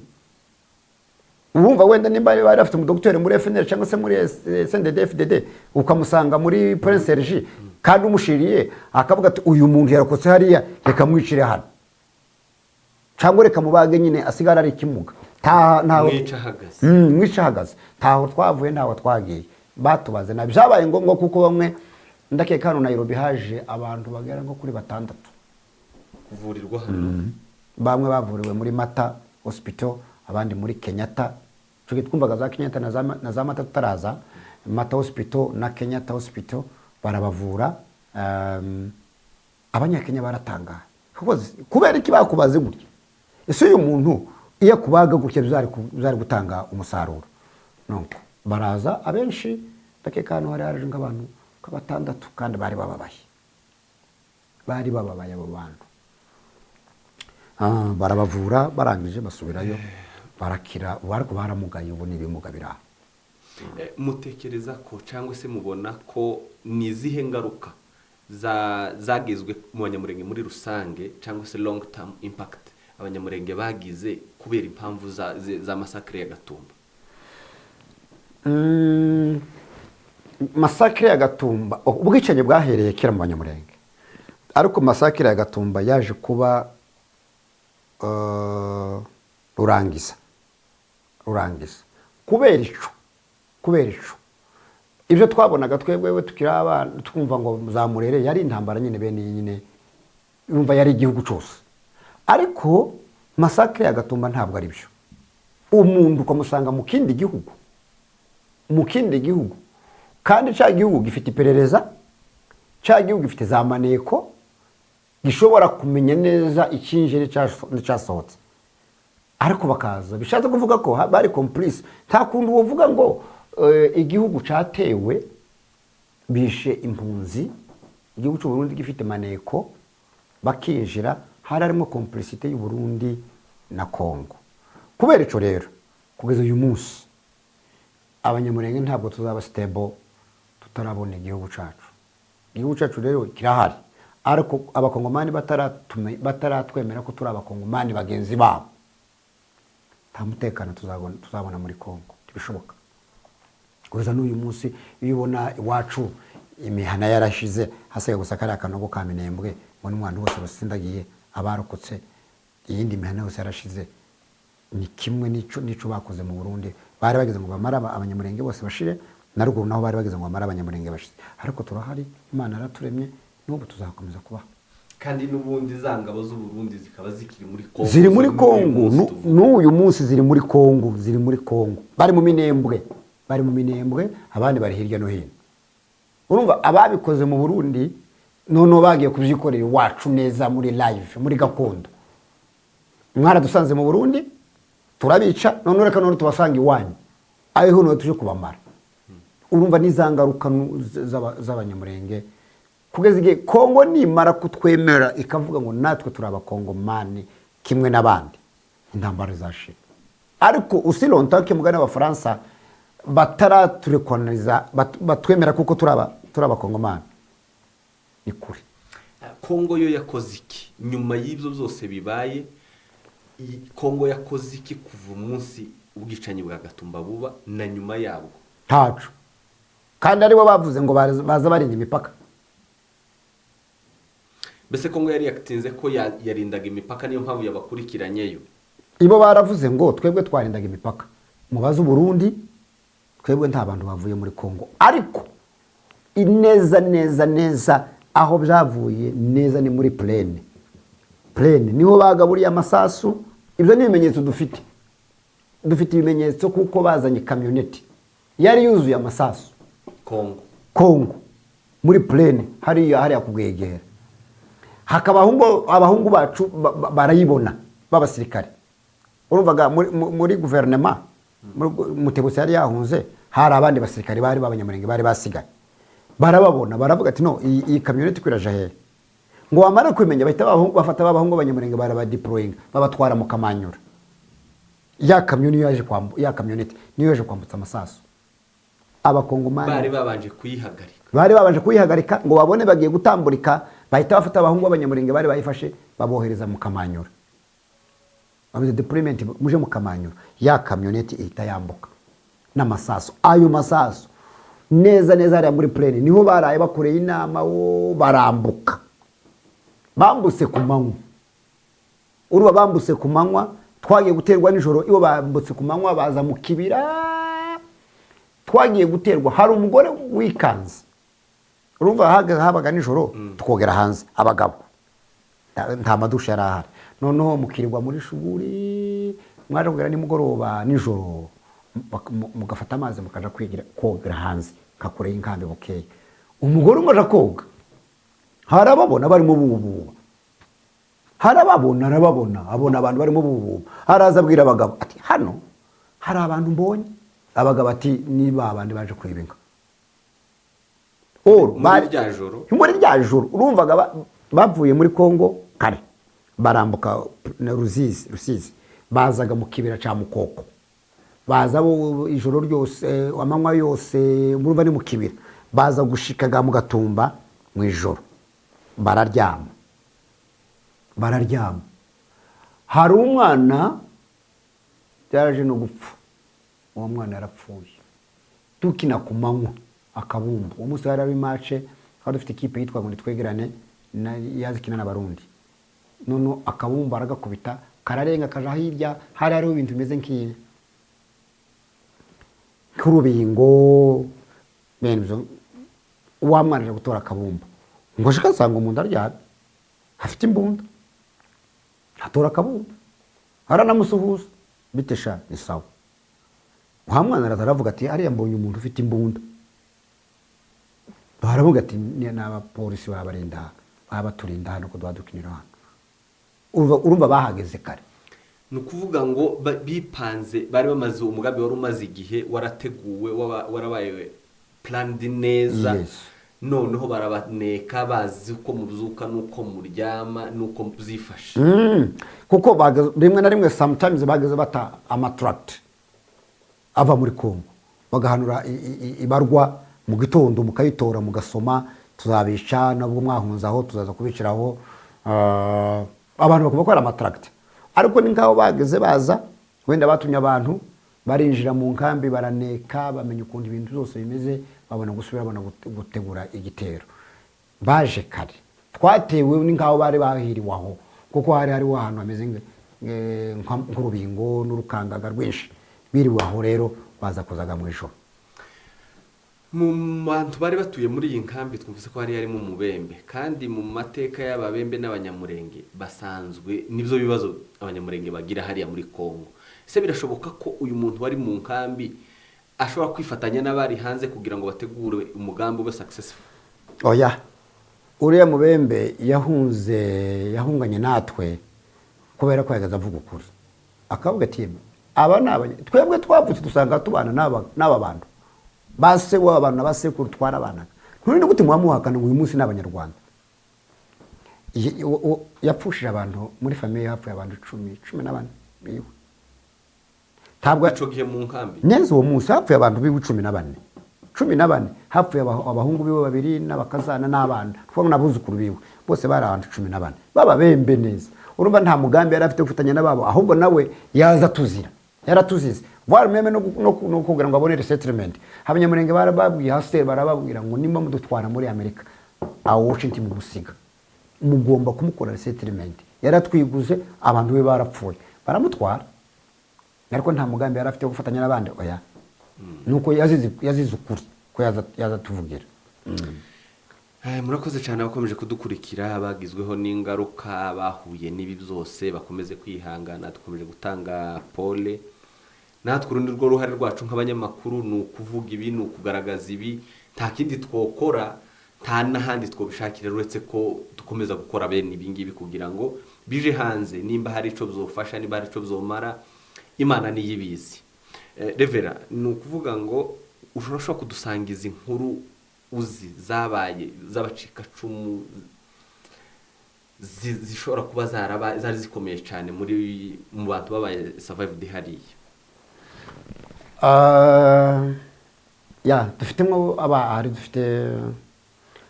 Urumva wenda nimba bari bafite umudokiteri muri FNL cyangwa se muri CNDD FDD ukamusanga muri Prince Serge kandi umushiriye akavuga ati uyu muntu yarakotse hariya reka mwicire hano cyangwa reka mubage nyine asigara ari kimuga mwica hagaze ntaho twavuye ntaho twagiye. Batubaze na byabaye ngombwa kuko bamwe ndakeka hano Nairobi haje abantu bagera nko kuri 6 kuvurirwa hano. Bamwe bavuriwe muri Mata Hospital, abandi muri Kenyatta. Tuge twumvaga za Kenyatta na za Mata tutaraza. Mata Hospital na Kenyatta Hospital barabavura. Abanyakenya baratanga kubera iki bakubaze gutya. Ese uyu muntu iyo kubaga gutya bizari gutanga umusaruro. Nuko baraza abenshi ndakeka hano hari araje nk'abantu ka6 kandi bari bababaye abo bantu. Barabavura barangije basubirayo barakira, ariko baramugaye ubu nibimuga biraho. mutekereza ko cyangwa se mubona ko ni izihe ngaruka zagizwe mu banyamurenge muri rusange cyangwa se long term impact abanyamurenge bagize kubera impamvu za masakre ya Gatumba? Masakre ya Gatumba ubwicanyi bwahereye kera mu banyamurenge, ariko masakre ya Gatumba yaje kuba rurangiza kubera ico ibyo twabonaga twebwe tukiri abana twumva ngo Muzamurere yari intambara nyine bene nyine yumva yari igihugu cyose, ariko masakre ya Gatumba ntabwo ari byo. Umuntu ukamusanga mu kindi gihugu kandi cya gihugu gifite iperereza, cya gihugu gifite za maneko gishobora kumenya neza ikinjire cyasohotse, ariko bakaza bishatse kuvuga ko bari complice. Nta kundi wovuga ngo igihugu cyatewe bishe impunzi, igihugu cy'u Burundi gifite maneko bakinjira, harimo complicité y'u Burundi na Kongo. Kubera ico rero kugeza uyu munsi abanyamurenge ntabwo tuzaba stable tutarabona igihugu cyacu rero kirahari, ariko abakongomani bataratwemera ko turi abakongomani bagenzi babo, nta mutekano tuzabona muri Kongo, bishoboka. Kugeza n'uyu munsi iyo ubona iwacu imihana yarashize hasigaye gusa kari akanogo ka Minembwe, ngo n'umwana wose basindagiye abarokotse, iyindi mihana yose yarashize. Ni kimwe nico bakoze mu Burundi, bari bageze ngo bamara abanyamurenge bose bashire, na ruguru naho bari bageze ngo bamara abanyamurenge bashire, ariko turahari, Imana yaraturemye, n'ubu tuzakomeza kuba. Kandi n'ubundi zangabo z'u Burundi zikaba zikiri muri Kongo, ziri muri Kongo n'uyu munsi, ziri muri Kongo, bari mu Minembwe, abandi bari hirya no hino. Urumva ababikoze mu Burundi none bagiye kubyikorera iwacu neza muri live, muri gakondo. Mwara dusanze mu Burundi turabica, none reka none tubasanga iwanyu, aho none tuje kubamara. Urumva nizangaruka z'abanyamurenge kugeza igihe Kongo nimara kutwemera ikavuga ngo natwe turi abakongomani kimwe n'abandi, intambara zashira. Ariko usilontanke mugana w'Abafaransa bataraturekonaliza batwemera kuko turi abakongomani, ni kuri. Kongo yo yakoze iki nyuma y'ibyo byose bibaye? Kongo yakoze iki kuva umunsi ubwicanyi bwa Gatumba buba na nyuma yabwo? Ntacu. Kandi aribo bavuze ngo baza barinda imipaka. Bese Kongo yari yatinze ko yarindaga imipaka, niyo mpamvu yabakurikiranyeyo. Ibo baravuze ngo twebwe twarindaga imipaka, mubaza Burundi, twebwe nta bantu bavuye muri Kongo. Ariko neza aho byavuye neza ni muri Plaine niho bagaburiye amasasu. Ibyo ni ibimenyetso dufite ibimenyetso kuko bazanye kamyoneti yari yuzuye amasasu. Kongo muri Plaine hariya kugwegera, hakaba abahungu bacu barayibona b'abasirikare. Urumvaga muri guverinoma Mutebutsi yari yahunze, hari abandi basirikare bari b'abanyamurenge bari basigaye, barababona baravuga ati no, iyi kamyoneti kwiraje hehe, ngo bamara kwimenya bahita bafata abahungu b'abanyamurenge barabadeployinga babatwara mu Kamanyura. Ya kamyoneti niyo yaje kwambutsa amasasu. Abakongomani bari babanje kuyihagarika ngo babone bagiye gutamburika, bahita bafata abahungu b'abanyamurenge bari bayifashe babohereza mu Kamanyura. Bameze deployment muje mu Kamanyura, ya kamyoneti ihita yambuka n'amasasu. Ayo masasu neza ari muri Plaine niho baraye bakoreye inama, barambuka, bambutse ku manywa. Uruba bambutse ku manywa, twagiye guterwa nijoro. Ibo bambutse ku manywa baza mu kibira, twagiye guterwa. Hari umugore wikanze, urumva habaga nijoro tukogera hanze abagabo, nta madusha yari ahari. Noneho mukirirwa muri shuguri, mwaje kugera nimugoroba nijoro mugafata amazi mukaja kogera hanze kakoreye inkambi bukeye. Umugore umwe aja koga, harababona barimo bububa, abona abantu barimo bububa. Haraza abwira abagabo ati hano hari abantu mbonye. Abagabo ati niba abandi baje kwiba inka. Muri rya joro urumvaga bavuye muri Kongo kare, barambuka Rusizi, bazaga mu kibira ca Mukoko, baza bo ijoro ryose amanywa yose murumva ni mu kibira baza gushikaga mu Gatumba mu ijoro bararyama hari umwana byaraje no gupfa uwo mwana yarapfuye tukina ku manywa akabumbu uwo munsi hari mace hari dufite ikipe yitwa ngo nitwegerane yazikina n'abarundi none akabumbu aragakubita kararenga kaja hirya hari hariho ibintu bimeze nk'ibi kurubingo benzo uwa mwana aje gutora akabumbu ngo shika sanga umuntu arya afite imbunda atora akabumbu haranamusuhuza bitesha ni sawa wa mwana aravuga ati ariya mbonye umuntu ufite imbunda baravuga ati ni n'abapolisi babarinda babaturinda hano ko dwadukinira hano urumva bahageze kare nukuvuga ngo bipanze bari bamaze umugambi wari umaze igihe warateguwe warabaye planned neza noneho barabaneka bazi uko muzuka nuko muryama nuko muzifasha kuko rimwe na rimwe sometimes bageze bata amatract ava muri Kongo bagahanura ibarwa mu gitondo mukayitora mugasoma tuzabica nabwo mwahunzaho tuzaza kubiciraho abantu bakubakora amatract ariko ni ngaho bageze baza wenda batumye abantu barinjira mu nkambi baraneka bamenya ukuntu ibintu byose bimeze babona gusubira babona gutegura igitero baje kare twatewe ni ngaho bari bahiriwaho kuko hari ahantu hameze nk'urubingo n'urukangaga rwinshi biriwaho rero baza kuzaga mu ijoro mu bantu bari batuye muri iyi nkambi twumvise ko hari harimo umubembe kandi mu mateka y'ababembe n'abanyamurenge basanzwe nibyo bibazo abanyamurenge bagira hariya muri Kongo ese birashoboka ko uyu muntu wari mu nkambi ashobora kwifatanya n'abari hanze kugira ngo bategure umugambi ube successful oya uriya mubembe yahunganye natwe kubera ko yagaza avuga ukuri akavuga ati aba nabanye twebwe twavutse dusanga tubana n'aba bantu base w'abantu n'abasekuru twarabanaga nturinde gute muhamuhakana ngo uyu munsi n'abanyarwanda yapfushije abantu muri famille yapfuye abantu 14 biwe ntabwo ico gihe mu nkambi neza uwo munsi hapfuye abantu biwe 14 hapfuye abahungu biwe babiri n'abakazana n'abana twabona abuzukuru biwe bose bari abantu 14 baba bembe neza urumva nta mugambi yari afite gufatanya nababo ahubwo nawe yaza tuzira yaratuzize meme no kugira ngo abone resettlement abanyamurenge barababwiye hasteri barababwira ngo nimba mudutwara muri Amerika aho Washington mu gusiga mugomba kumukora resettlement yaratwiguze abantu be barapfuye baramutwara ariko nta mugambi yari afite gufatanya n'abandi oya nuko yazize ukuri ko yaza tuvugira murakoze cyane abakomeje kudukurikira bagizweho n'ingaruka bahuye n'ibi byose bakomeze kwihangana dukomeje gutanga pole natwe urundi rwo ruhare rwacu nk'abanyamakuru ni ukuvuga ibi ni ukugaragaza ibi nta kindi twokora nta n'ahandi twobishakira uretse ko dukomeza gukora bene ibi ngibi kugira ngo bije hanze nimba hari ico bizofasha nimba hari ico bizomara Imana niyo ibizi Revera ni ukuvuga ngo ushobora kudusangiza inkuru uzi zabaye z'abacika cumu zishobora kuba zari zikomeye cyane mu bantu babaye survived hariya dufitemo abahari dufite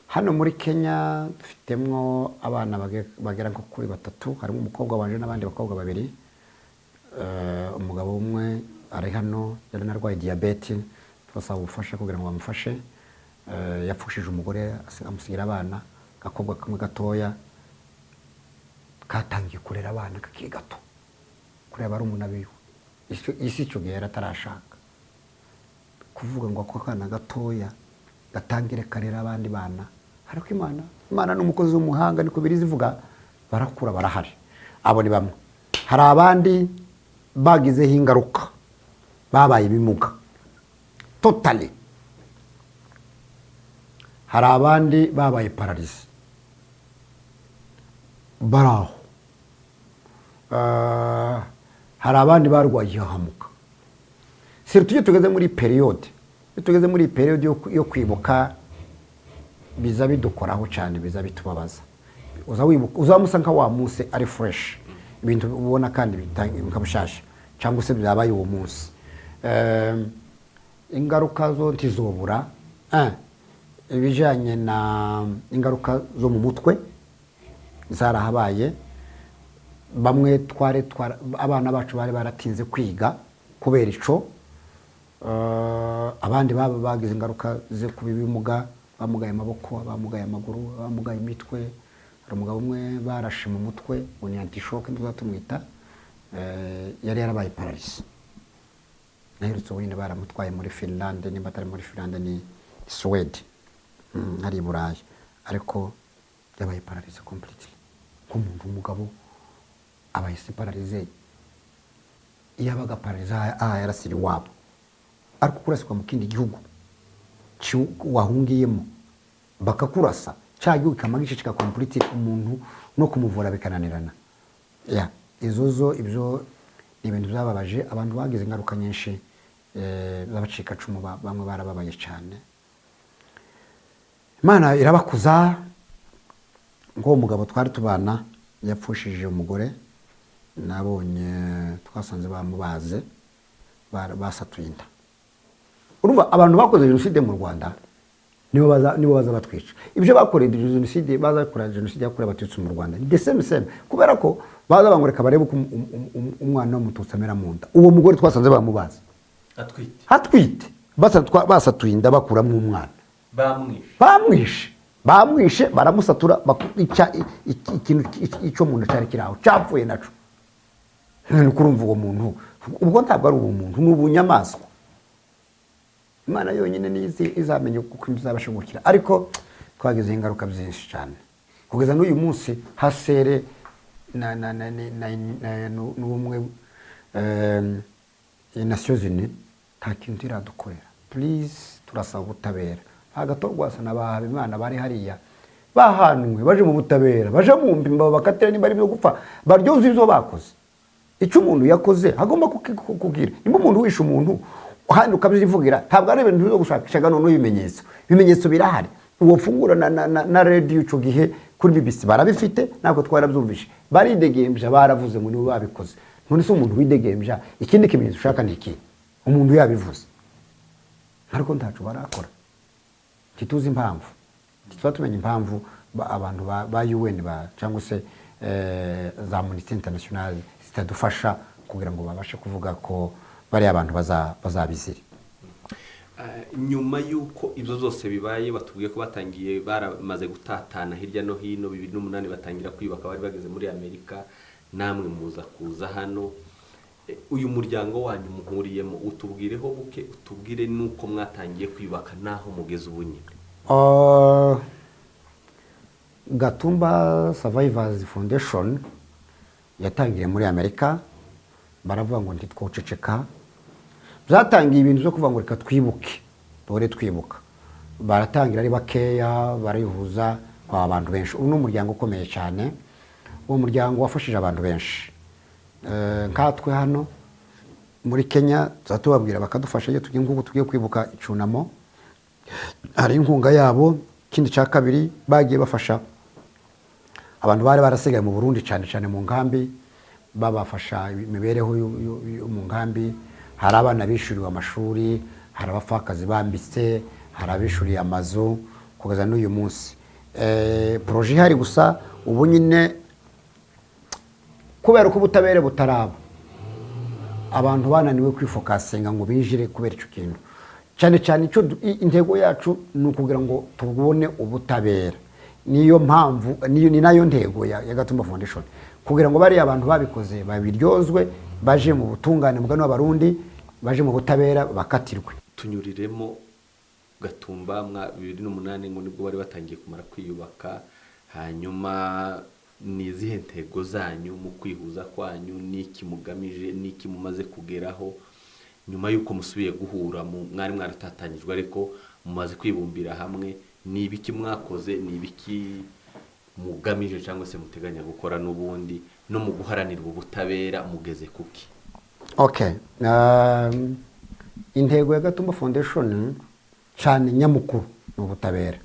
hano muri Kenya dufitemo abana bagera nko kuri 3 harimo umukobwa wanje n'abandi bakobwa babiri umugabo umwe ari hano yari narwaye diabete twasaba ubufasha kugira ngo bamufashe yapfushije umugore amusigira abana gakobwa kamwe gatoya katangiye kurera abana kakiri gato kureba ari umuntu abiwe isi cyo gihe yaratarashaka kuvuga ngo ako kana gatoya gatangire karera abandi bana ariko Imana n'umukozi w'umuhanga niko biri zivuga barakura barahari abo ni bamwe hari abandi bagizeho ingaruka babaye ibimuga totally hari abandi babaye paralysis baraho hari abandi barwaye ihahamuka tujye tugeze muri periode yo kwibuka biza bidukoraho cyane biza bitubabaza uzamusa nka wa munsi ari fresh ibintu ubona kandi bikabushasha cyangwa se byabaye uwo munsi ingaruka zo ntizobura ibijyanye na ingaruka zo mu mutwe zarahabaye. Bamwe abana bacu bari baratinze kwiga kubera ico, abandi bagize ingaruka zo kuba ibimuga, bamugaye amaboko, bamugaye amaguru, bamugaye imitwe. Hari umugabo umwe barashe mu mutwe ngo ni antishoke tumwita, yari yarabaye paralisi. Naherutse wenyine baramutwaye muri Finland, nimba atari muri Finland ni Sweden, hari i Burayi, ariko yabaye paralisi completely. Nk'umuntu w'umugabo abaye paralise, yabaga paralise yarasiri wabo, ariko kuraswa mu kindi gihugu wahungiyemo bakakurasa cya gihugu kamagisha kika complete umuntu no kumuvura bikananirana. Ibyo ni ibintu byababaje abantu, bagize ingaruka nyinshi z'abacika cumu, bamwe barababaye cyane. Imana irabakuza. Ngo umugabo twari tubana yapfushije umugore, nabonye twasanze bamubaze, basatuye inda. Urumva abantu bakoze jenoside mu Rwanda nibo baza batwica. Ibyo bakoreye jenoside, bazakora jenoside yakorewe abatutsi mu Rwanda ni the same kubera ko baza bangoreka barebe ko umwana w'umututsi amera mu nda. Uwo mugore twasanze bamubaze atwite basatuye inda bakuramo umwana, bamwishe baramusatura, ikintu icyo muntu cyari kiraho cyapfuye naco. Kurumva uwo muntu ubwo ntabwo ari ubumuntu, ni ubunyamaswa. Imana yonyine nizi izamenye kuko izabasha gukira, ariko twagize ingaruka byinshi cyane kugeza n'uyu munsi. Hasere n'ubumwe Nations Unies nta kintu iradukorera. Please turasaba ubutabera. Hagatorwasa n'abahabe Imana bari hariya bahanwe, baje mu butabera, baje mu mbimba, bakatira niba ari byo gupfa, baryoza ibyo bakoze. Icyo umuntu yakoze agomba kugira. Nimba umuntu wishe umuntu handi ukabyivugira, ntabwo ari ibintu byo gushakisha gano ibimenyetso birahari. Uwo fungura na radio ico gihe kuri BBC barabifite, ntabwo twarabyumvishe. Baridegembya, baravuze ngo nibo babikoze. None se umuntu widegembya, ikindi kimenyetso ushaka ni iki? Umuntu yabivuze, ariko ntacu barakora. Kituzi impamvu, kitwa tumenya impamvu abantu ba UN cyangwa se za Amnesty International zitadufasha kugira ngo babashe kuvuga ko bari abantu bazabizira. Nyuma yuko ibyo zose bibaye, batubwiye ko batangiye baramaze gutatana hirya no hino. 2008 batangira kwiyubaka, bari bageze muri Amerika, namwe muza kuza hano. Uyu muryango wanyu muhuriyemo, utubwireho buke, utubwire nuko mwatangiye kwiyubaka naho mugeze ubunye. Gatumba Survivors Foundation yatangiye muri Amerika, baravuga ngo ntitwoceceka. Byatangiye ibintu byo kuvuga ngo reka twibuke, dore twibuka. Baratangira ari bakeya, barihuza abantu benshi. Uno muryango ukomeye cyane, uwo muryango wafashije abantu benshi. Nkatwe hano muri Kenya zatubabwira bakadufasha iyo tugiye kwibuka icunamo, hari inkunga yabo. Kindi cya kabiri, bagiye bafasha abantu bari barasigaye mu Burundi cyane mu nkambi, babafasha imibereho mu nkambi. Hari abana bishuriwe amashuri, hari abapfakazi bambitse, hari abishuriye amazu kugeza n'uyu munsi. Projet hari gusa ubu nyine kubera ko ubutabera butaraba, abantu bananiwe kwifokasinga ngo binjire kubera icyo kintu. Cyane icyo intego yacu ni ukugira ngo tubone ubutabera. Niyo mpamvu ni nayo ntego ya Gatumba Foundation, kugira ngo bari abantu babikoze babiryozwe, baje mu butungane mugano w'abarundi, baje mu butabera bakatirwe. Tunyuriremo Gatumba 2008 ngo nibwo bari batangiye kumara kwiyubaka. Hanyuma ni izihe ntego zanyu mu kwihuza kwanyu, niki mugamije, niki mumaze kugeraho nyuma yuko musubiye guhura mwari mwaratatanyijwe ariko mumaze kwibumbira hamwe? Ni ibiki mwakoze, ni ibiki mugamije cyangwa se muteganya gukora n'ubundi, no mu guharanira ubutabera mugeze kuki? Okay, intego ya Gatumba Foundation cyane nyamukuru no butabera.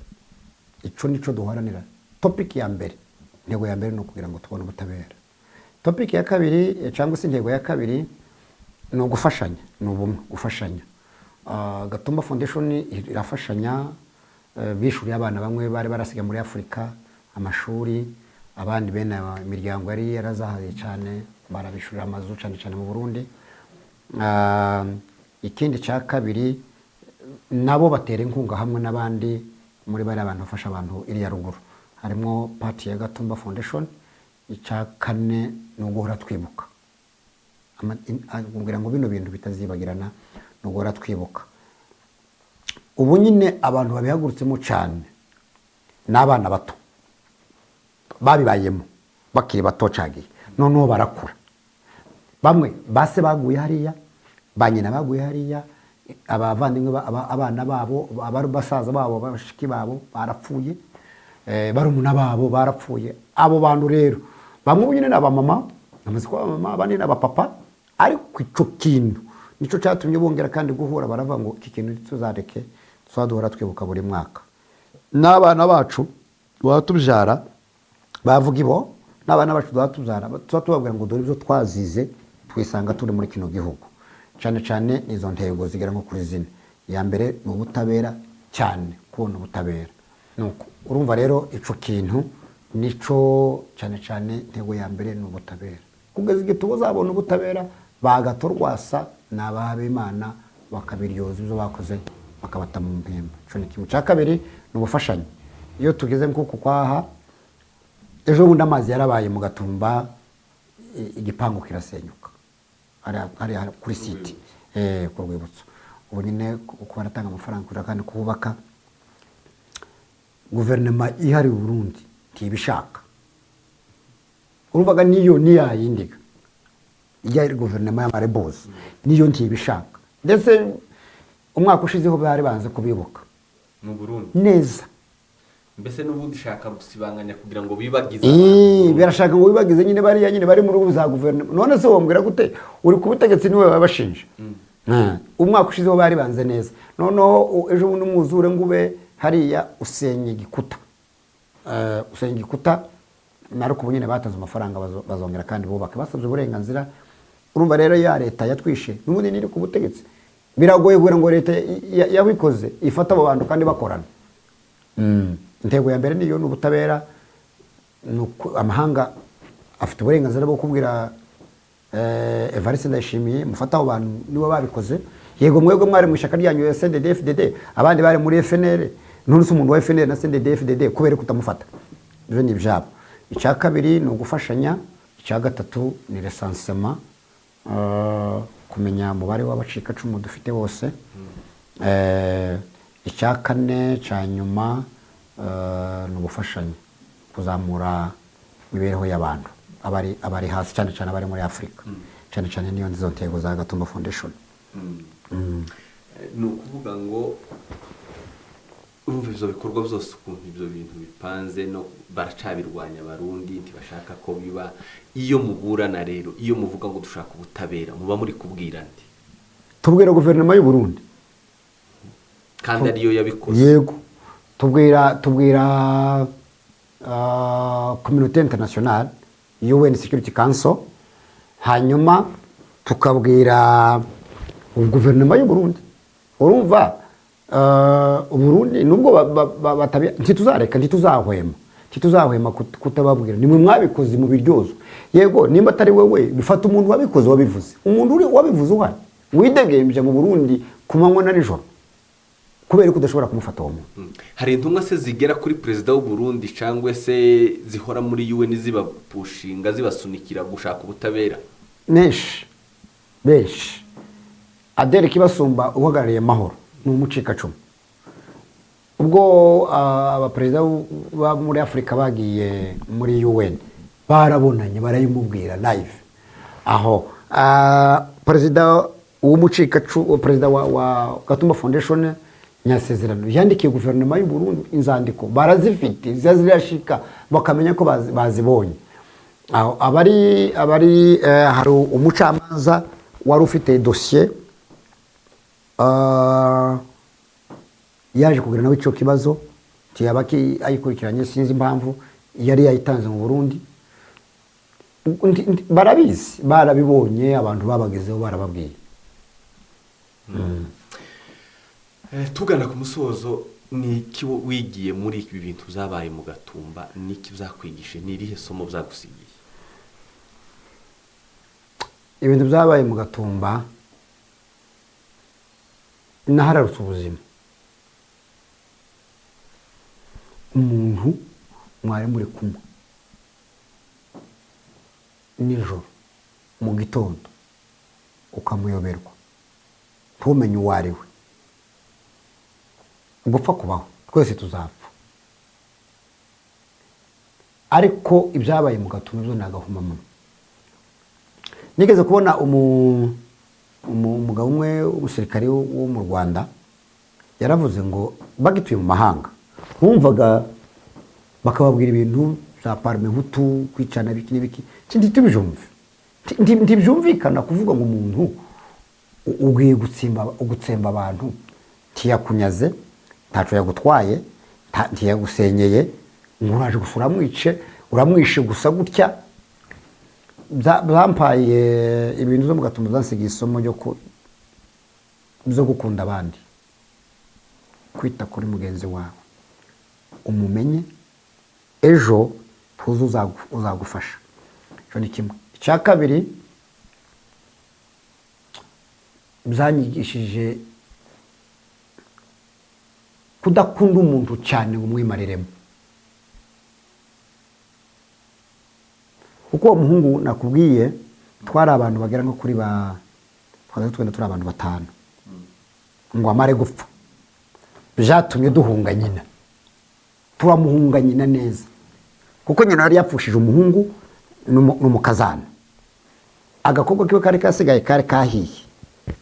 Ico nico duharanira. Topic ya mbere, intego ya mbere no kugira ngo tubone ubutabera. Topic ya kabiri cyangwa se intego ya kabiri, ni ugufashanya, ni ubumwe, gufashanya. Gatumba Foundation irafashanya, bishuriye abana bamwe bari barasiga muri Afurika amashuri, abandi bene imiryango yari yarazahaye cyane barabishurira amazu cyane cyane mu Burundi. Ikindi cya kabiri nabo batera inkunga hamwe n'abandi muri bari abantu bafasha abantu iriya ruguru, harimo party ya Gatumba Foundation. Icya kane ni uguhora twibuka, kugira ngo bino bintu bitazibagirana, ni uguhora twibuka. Ubu nyine abantu babihagurutsemo cyane n'abana bato babibayemo bakiri bato cagiye, noneho barakura. Bamwe base baguye hariya, banyina baguye hariya, abavandimwe abana babo, abari basaza babo, bashiki babo barapfuye, barumuna babo barapfuye. Abo bantu rero bamwe nyine n'aba mama, amaze kuba mama, abandi n'aba papa, ariko ico kintu nico cyatumye bongera kandi guhura, baravuga ngo iki kintu tuzareke tuzadora twibuka buri mwaka. N'abana bacu batubyara bavuga ibo, n'abana bacu batubyara tuzatubabwira ngo dore ibyo twazize twisanga turi muri kino gihugu. Cyane cyane izo ntego zigera nko kuri zine. Ya mbere ni ubutabera cyane, kubona ubutabera. Nuko urumva rero ico kintu nico cyane cyane ntego ya mbere ni ubutabera. Kugeza igihe tuzabona ubutabera, bagatorwasa n'ababe Imana bakabiryoza ibyo bakoze bakabata mu mpemba. Ico ni kimwe. Cya kabiri ni ubufashanye. Iyo tugeze nkuko kwaha, ejo bundi amazi yarabaye mu Gatumba, igipangu kirasenyuka ari kuri site ku rwibutso. Ubu nyine uko baratanga amafaranga kugira kandi kubaka, guverinoma ihari mu Burundi ntibishaka. Urumvaga niyo yayindiga ijya guverinoma y'amarebozi niyo ntibishaka. Ndetse umwaka ushizeho bari banze kubibuka mu Burundi neza. Mbese n'ubundi shaka gusibanganya kugira ngo bibagize birashaka ngo bibagize nyine bari nyine bari muri za guverinoma. None se wombwira gute uri ku butegetsi niwe babashinja? Umwaka ushizeho bari banze neza, noneho ejo bundi umwuzure ngube hariya usenye igikuta, usenye igikuta. Nariko ubu nyine batanze amafaranga bazongera kandi bubaka, basabye uburenganzira. Urumva rero ya leta yatwishe n'ubundi niri ku butegetsi, biragoye kugira ngo leta yabikoze ifata abo bantu kandi bakorana. Intego ya mbere niyo n'ubutabera. Amahanga afite uburenganzira bwo kubwira Evariste Ndayishimiye mufata abo bantu nibo babikoze. Yego mwebwe mwari mu ishaka ryanyu ya CNDD-FDD, abandi bari muri FNL, none se umuntu wa FNL na CNDD-FDD kubera kutamufata. Ibyo ni ibyabo. Icya kabiri ni ugufashanya. Icya gatatu ni recensement, kumenya umubare w'abacikacumu dufite bose. Icya kane cya nyuma ni ugufashanya kuzamura imibereho y'abantu abari hasi, cyane cyane abari muri Afurika. Cyane cyane niyo ndizo ntego za Gatumba Foundation. Ni ukuvuga ngo urumva ibyo bikorwa byose ukuntu ibyo bintu bipanze, no baracabirwanya Abarundi ntibashaka ko biba. Iyo muburana rero, iyo muvuga ngo dushaka ubutabera, muba muri kubwira nti? Tubwira guverinoma y'u Burundi kandi ariyo yabikoze. Yego, tubwira communauté internationale, UN Security Council, hanyuma tukabwira guverinoma y'u Burundi. Urumva Burundi nubwo ntituzahwema kutababwira nimwe mwabikoze mu biryozo. Yego, nimba atari wewe bifata umuntu wabikoze, wabivuze, umuntu wabivuze uhari widegembye mu Burundi ku manywa na nijoro, kubera ko udashobora kumufata uwo muntu. Hari intumwa se zigera kuri perezida w'u Burundi cyangwa se zihora muri UN zibapushinga zibasunikira gushaka ubutabera? Menshi Adele Kibasumba uhagarariye Mahoro ni umucikacumu. Ubwo abaperezida ba muri Afurika bagiye muri UN barabonanye barayimubwira live aho. Perezida w'umucikacumu, perezida wa Gatumba Foundation Nyasezerano yandikiye guverinoma y'u Burundi inzandiko, barazifite zirashika bakamenya ko bazibonye. Aho abari hari umucamanza wari ufite dossier yaje kugira nawe ico kibazo tiyabaki ayikurikiranye, sinzi impamvu yari yayitanze mu Burundi. barabizi barabibonye abantu babagezeho barababwiye. Tugana ku musozo ni iki wigiye muri ibi bintu zabaye mu Gatumba niki byakwigishe ni irihe somo byagusigiye? Ibintu byabaye mu Gatumba nahararutse ubuzima. Umuntu mwari muri kumwe nijoro mu gitondo ukamuyoberwa ntumenye uwo ari we, gupfa kubaho twese tuzapfa, ariko ibyabaye mu Gatumba byo nagahumamo. Nigeze kubona umugabo umwe w'umusirikare wo mu Rwanda yaravuze ngo bagituye mu mahanga bumvaga bakababwira ibintu za parme hutu kwicana biki n'ibiki kindi tubijumve ntibyumvikana kuvuga ngo umuntu ugiye gutsemba abantu tiyakunyaze ntaco yagutwaye ntiyagusenyeye nguraje gusura uramwishe gusa gutya. Zampaye ibintu zo mu Gatumba zansigiye isomo byo gukunda abandi, kwita kuri mugenzi wawe umumenye ejo tuzo uzagufasha. Cyo ni kimwe. Icya kabiri byanyigishije kudakunda umuntu cyane ngo umwimariremo. Uko uwo muhungu nakubwiye twari abantu bagera nko kuri turi abantu 5 ngo amare gupfa, byatumye duhunga nyina, turamuhunga nyina neza kuko nyina yari yapfushije umuhungu n'umukazana, agakobwa kiwe kari kasigaye kari kahiye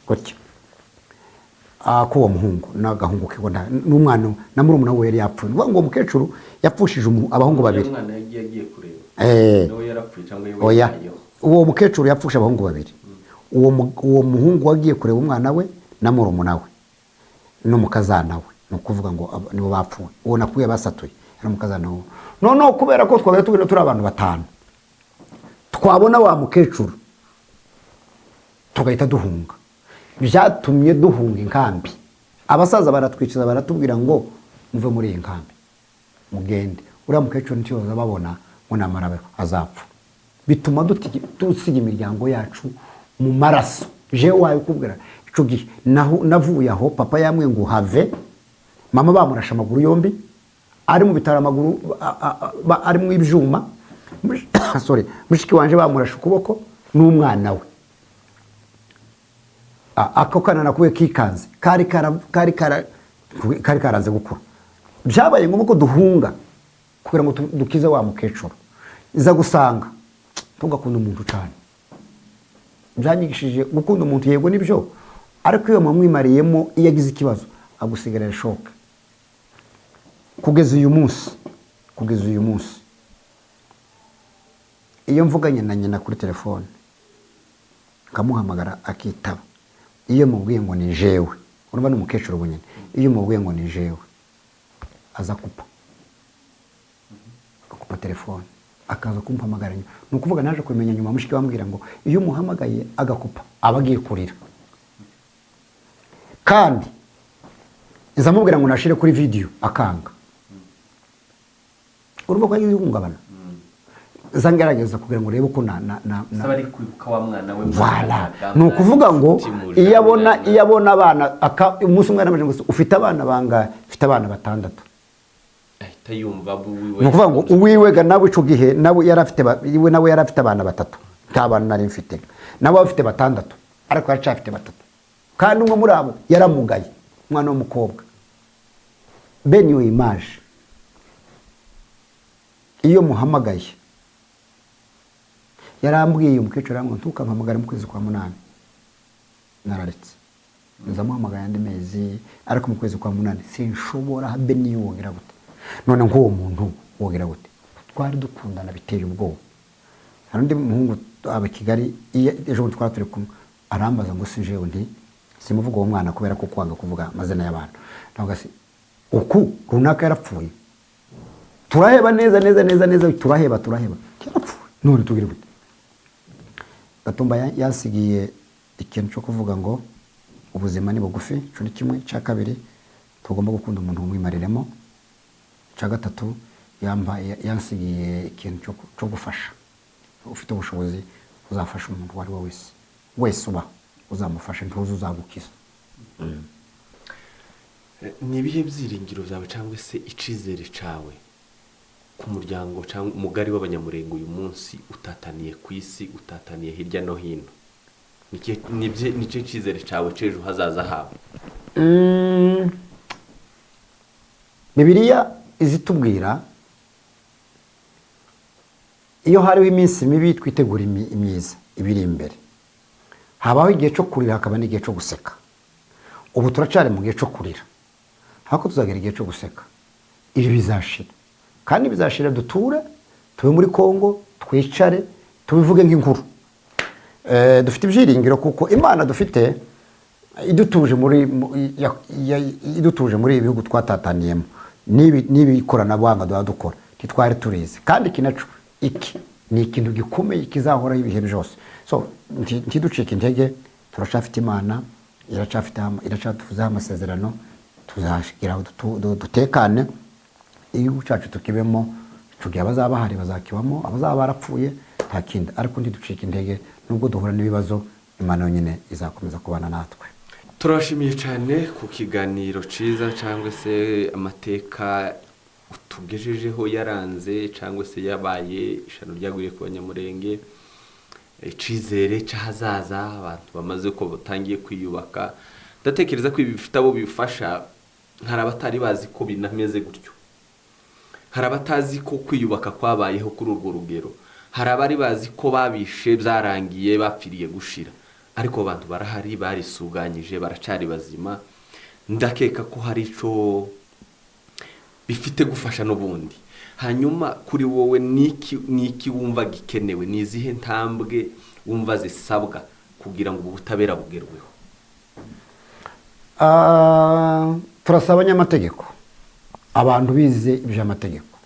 gutyo. Kuwo muhungu n'agahungu kiwe n'umwana na murumuna we yari yapfuye, ngo umukecuru yapfushije abahungu babiri. Umwana yagiye kureba nawe yarapfuye cyangwa oya, uwo mukecuru yapfusha abahungu babiri. Uwo muhungu wagiye kureba umwana we na murumuna we n'umukazana we, no kuvuga ngo nibo bapfuye. Uwo nakuye basatuye ari umukazana we. Noneho kubera ko twabaye turi abantu 5 twabona wa mukecuru tugahita duhunga, byatumye duhunga inkambi. Abasaza baratwikiza baratubwira ngo muve muri iyi nkambi mugende, uriya mukecuru nicyo babona ngo namara azapfa. Bituma dusiga imiryango yacu mu maraso. Je wayo kubwira ico gihe navuye aho papa yamwe ngo have, mama bamurasha amaguru yombi, ari mu bitara amaguru ari mu ibyuma sorry, mushiki wanje bamurasha ukuboko n'umwana we. Ako kana nakuye kikanze kari karanze gukura. Byabaye ngombwa ko duhunga kugira ngo dukize wa mukecuru. Iza gusanga tugakunda umuntu cyane. Byanyigishije gukunda umuntu yego nibyo, ariko iyo mwamwimariyemo iyo agize ikibazo agusigarira shock. Kugeza uyu munsi iyo mvuganye na nyina kuri telefone kamuhamagara akitaba, iyo mubwiye ngo ni jewe, urumva n'umukecuru bunyene, iyo mubwiye ngo ni jewe aza kupa telefone akaza kumpamagara. Ni ukuvuga naje kumenya nyuma mushiki wambwira ngo iyo muhamagaye agakupa abagiye kurira, kandi izamubwira ngo nashire kuri video akanga. Urumva ko yihungabana. Zangerageza kugira ngo rebe ko sabari kwibuka wa mwana we. Voilà. Ni ukuvuga ngo iyo abona abana umunsi umwe namaje ngo ufite abana banga, ufite abana 6. Tayumva buwiwe. Ni ukuvuga ngo uwiwega nawe ico gihe nawe yarafite abana 3. Ntabana nari mfite. Nawe afite 6 ariko aracafite 3. Kandi umwe muri abo yaramugaye, umwana w'umukobwa. Ben yo image iyo muhamagaye yarambwiye umukecuru ngo ntukampamagara mu kwezi kwa 8. Nararetse nzamuhamagara andi mezi, ariko mu kwezi kwa 8 sinshobora Ben yo wongera gute. None ngo uwo muntu wongera gute? Twari dukundana biteye ubwoba. Harundi muhungu aba Kigali ejo twari turi kumwe arambaza ngo sinjewe ndi simuvuga uwo mwana kubera ko kwanga kuvuga amazina y'abantu. Navuga se uku runaka yarapfuye, turaheba neza turaheba yarapfuye, none tugire gute? Gatumba yansigiye ikintu cyo kuvuga ngo ubuzima ni bugufi, cyo ni kimwe. Cya kabiri, tugomba gukunda umuntu umwimariremo. Cya gatatu, yansigiye ikintu cyo gufasha. Ufite ubushobozi uzafasha umuntu wari we wese uba uzamufasha, ntuzi uzagukiza. Ni ibihe byiringiro byawe cyangwa se icizere cyawe ku muryango cyangwa umugari w'abanyamurenge uyu munsi utataniye ku isi, utataniye hirya no hino? Ni cyo cyizere cyawe cy'ejo hazaza habo? Bibiliya izitubwira iyo hariho iminsi mibi twitegura imyiza ibiri imbere. Habaho igihe cyo kurira, hakaba n'igihe cyo guseka. Ubu turacari mu gihe cyo kurira, hako tuzagera igihe cyo guseka. Ibi bizashira, kandi bizashira duture, tube muri Kongo, twicare, tubivuge nk'inkuru. Dufite ibyiringiro kuko Imana dufite idutuje muri ibihugu twatataniyemo. Nibi ikoranabuhanga dukora ntitwari turize, kandi kinacu iki ni ikintu gikomeye kizahoraho ibihe byose. So ntiducike intege, turashafite Imana, iracatuvuzeho amasezerano, tuzashikira dutekane. Igihugu cyacu tukibemo, tugiye abazaba bahari bazakibamo, abazaba barapfuye nta kindi. Ariko ntiducike intege, nubwo duhura n'ibibazo, Imana yonyine izakomeza kubana natwe. Turashimiye cyane ku kiganiro cyiza cyangwa se amateka tugejejeho yaranze cyangwa se yabaye ishano ryaguriye ku banyamurenge, icizere cy'ahazaza, abantu bamaze ko batangiye kwiyubaka. Ndatekereza ko ibi bifite abo bifasha. Hari abatari bazi ko binameze gutyo, hari abatazi ko kwiyubaka kwabayeho kuri urwo rugero, hari abari bazi ko babishe byarangiye bapfiriye gushira. Ariko abantu barahari, barisuganyije, baracari bazima. Ndakeka ko hari ico bifite gufasha n'ubundi. Hanyuma kuri wowe niki wumva gikenewe, ni izihe ntambwe wumva zisabwa kugira ngo ubutabera bugerweho? Turasaba abanyamategeko, abantu bize iby'amategeko,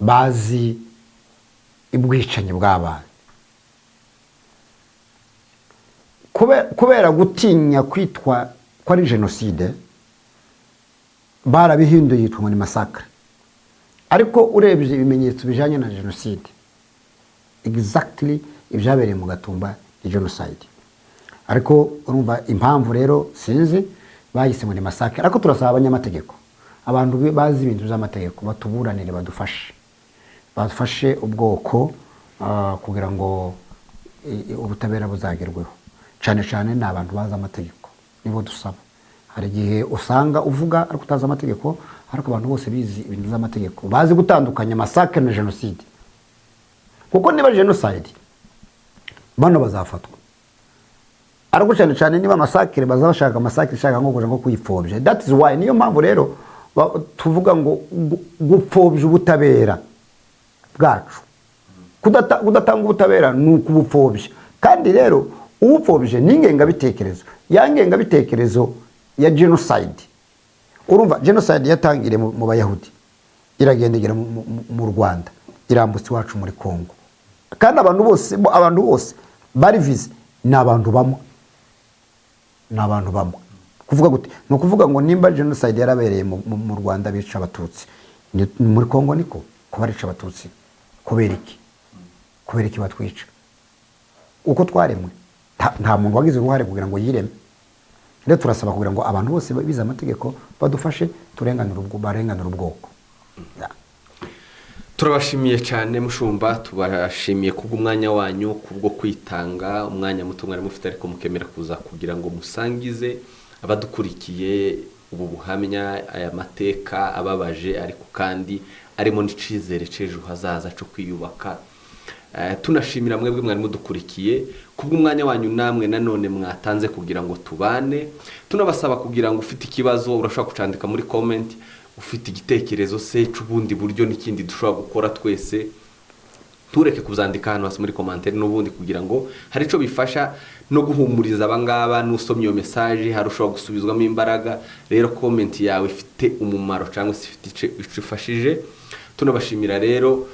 bazi ubwicanyi bw'abantu. Kubera gutinya kwitwa ko ari jenoside, barabihinduye yitwa ngo ni massacre. Ariko urebye ibimenyetso bijanye na jenoside, exactly ibyabereye mu Gatumba ni genocide. Ariko urumva impamvu rero sinzi, bayise ngo ni massacre. Ariko turasaba abanyamategeko, abantu bazi ibintu by'amategeko, batuburanire, badufashe ubwoko kugira ngo ubutabera buzagerweho. Cyane cyane ni abantu bazi amategeko, nibo dusaba. Hari igihe usanga uvuga ariko utazi amategeko, ariko abantu bose bizi ibintu by'amategeko, bazi gutandukanya massacre na genocide. Kuko niba genocide, bano bazafatwa. Ariko cyane cyane niba massacre, bazabashaka massacre ishaka nko kuja ngo kuyipfobya. That is why, niyo mpamvu rero tuvuga ngo gupfobya ubutabera bwacu. Kudatanga ubutabera ni ukubupfobya. Kandi rero ubupfobye ni ingengabitekerezo, ya ngengabitekerezo ya genocide. Urumva genocide yatangire mu Bayahudi, iragendegera mu Rwanda, irambutse iwacu muri Kongo. Kandi abantu bose bari vize ni abantu bamwe. Kuvuga gute? No kuvuga ngo nimba genocide yarabereye mu Rwanda bica abatutsi, muri Kongo niko kubarica abatutsi. Kubera iki batwica? Uko twaremwe, nta muntu wagize uruhare kugira ngo yireme. Rero turasaba kugira ngo abantu bose bize amategeko badufashe barenganura ubwoko. Turabashimiye cyane mushumba, tubashimiye kubw'umwanya wanyu, kubwo kwitanga umwanya muto mwari mufite, ariko mukemera kuza kugira ngo musangize abadukurikiye ubu buhamya, aya mateka ababaje ariko kandi arimo n'icizere cy'ejo hazaza cyo kwiyubaka. Tunashimira mwebwe mwari mudukurikiye kubw'umwanya wanyu, namwe nanone mwatanze kugira ngo tubane. Tunabasaba kugira ngo ufite ikibazo urashobora kucandika muri comment, ufite igitekerezo se cy'ubundi buryo n'ikindi dushobora gukora twese, tureke kuzandika hano hasi muri commentaire n'ubundi, kugira ngo hari ico bifasha no guhumuriza abangaba n'usomye iyo message harushaho gusubizwamo imbaraga. Rero comment yawe ifite umumaro cyangwa se ifite ico ifashije. Tunabashimira rero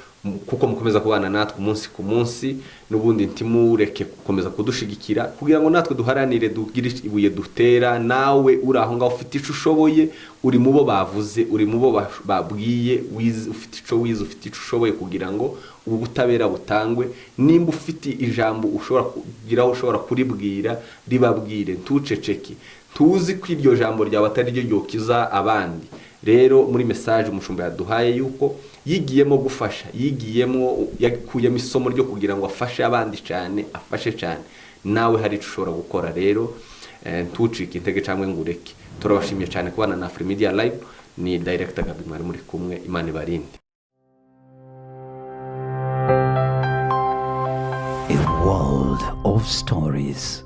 kuko mukomeza kubana natwe umunsi ku munsi n'ubundi ntimureke gukomeza kudushigikira kugira ngo natwe duharanire dugire ibuye dutera. nawe uri aho ngaho ufite ico ushoboye, uri mubo bavuze, uri mubo babwiye, ufite ico wize, ufite ico ushoboye kugira ngo ubu butabera butangwe. nimba ufite ijambo ushobora kugira, ushobora kuribwira, ribabwire, ntuceceke. tuzi ko iryo jambo ryawe atari ryo ryokiza abandi. rero muri message umushumba yaduhaye yuko yigiyemo gufasha, yigiyemo yakuyemo isomo ryo kugira ngo afashe abandi cyane, afashe cyane. nawe hari ico ushobora gukora. rero ntucike intege cyangwa ngo ureke. turabashimiye cyane kubana na Afrimedia Live. ni director Gabi mwari muri kumwe. Imana ibarinde. A world of stories.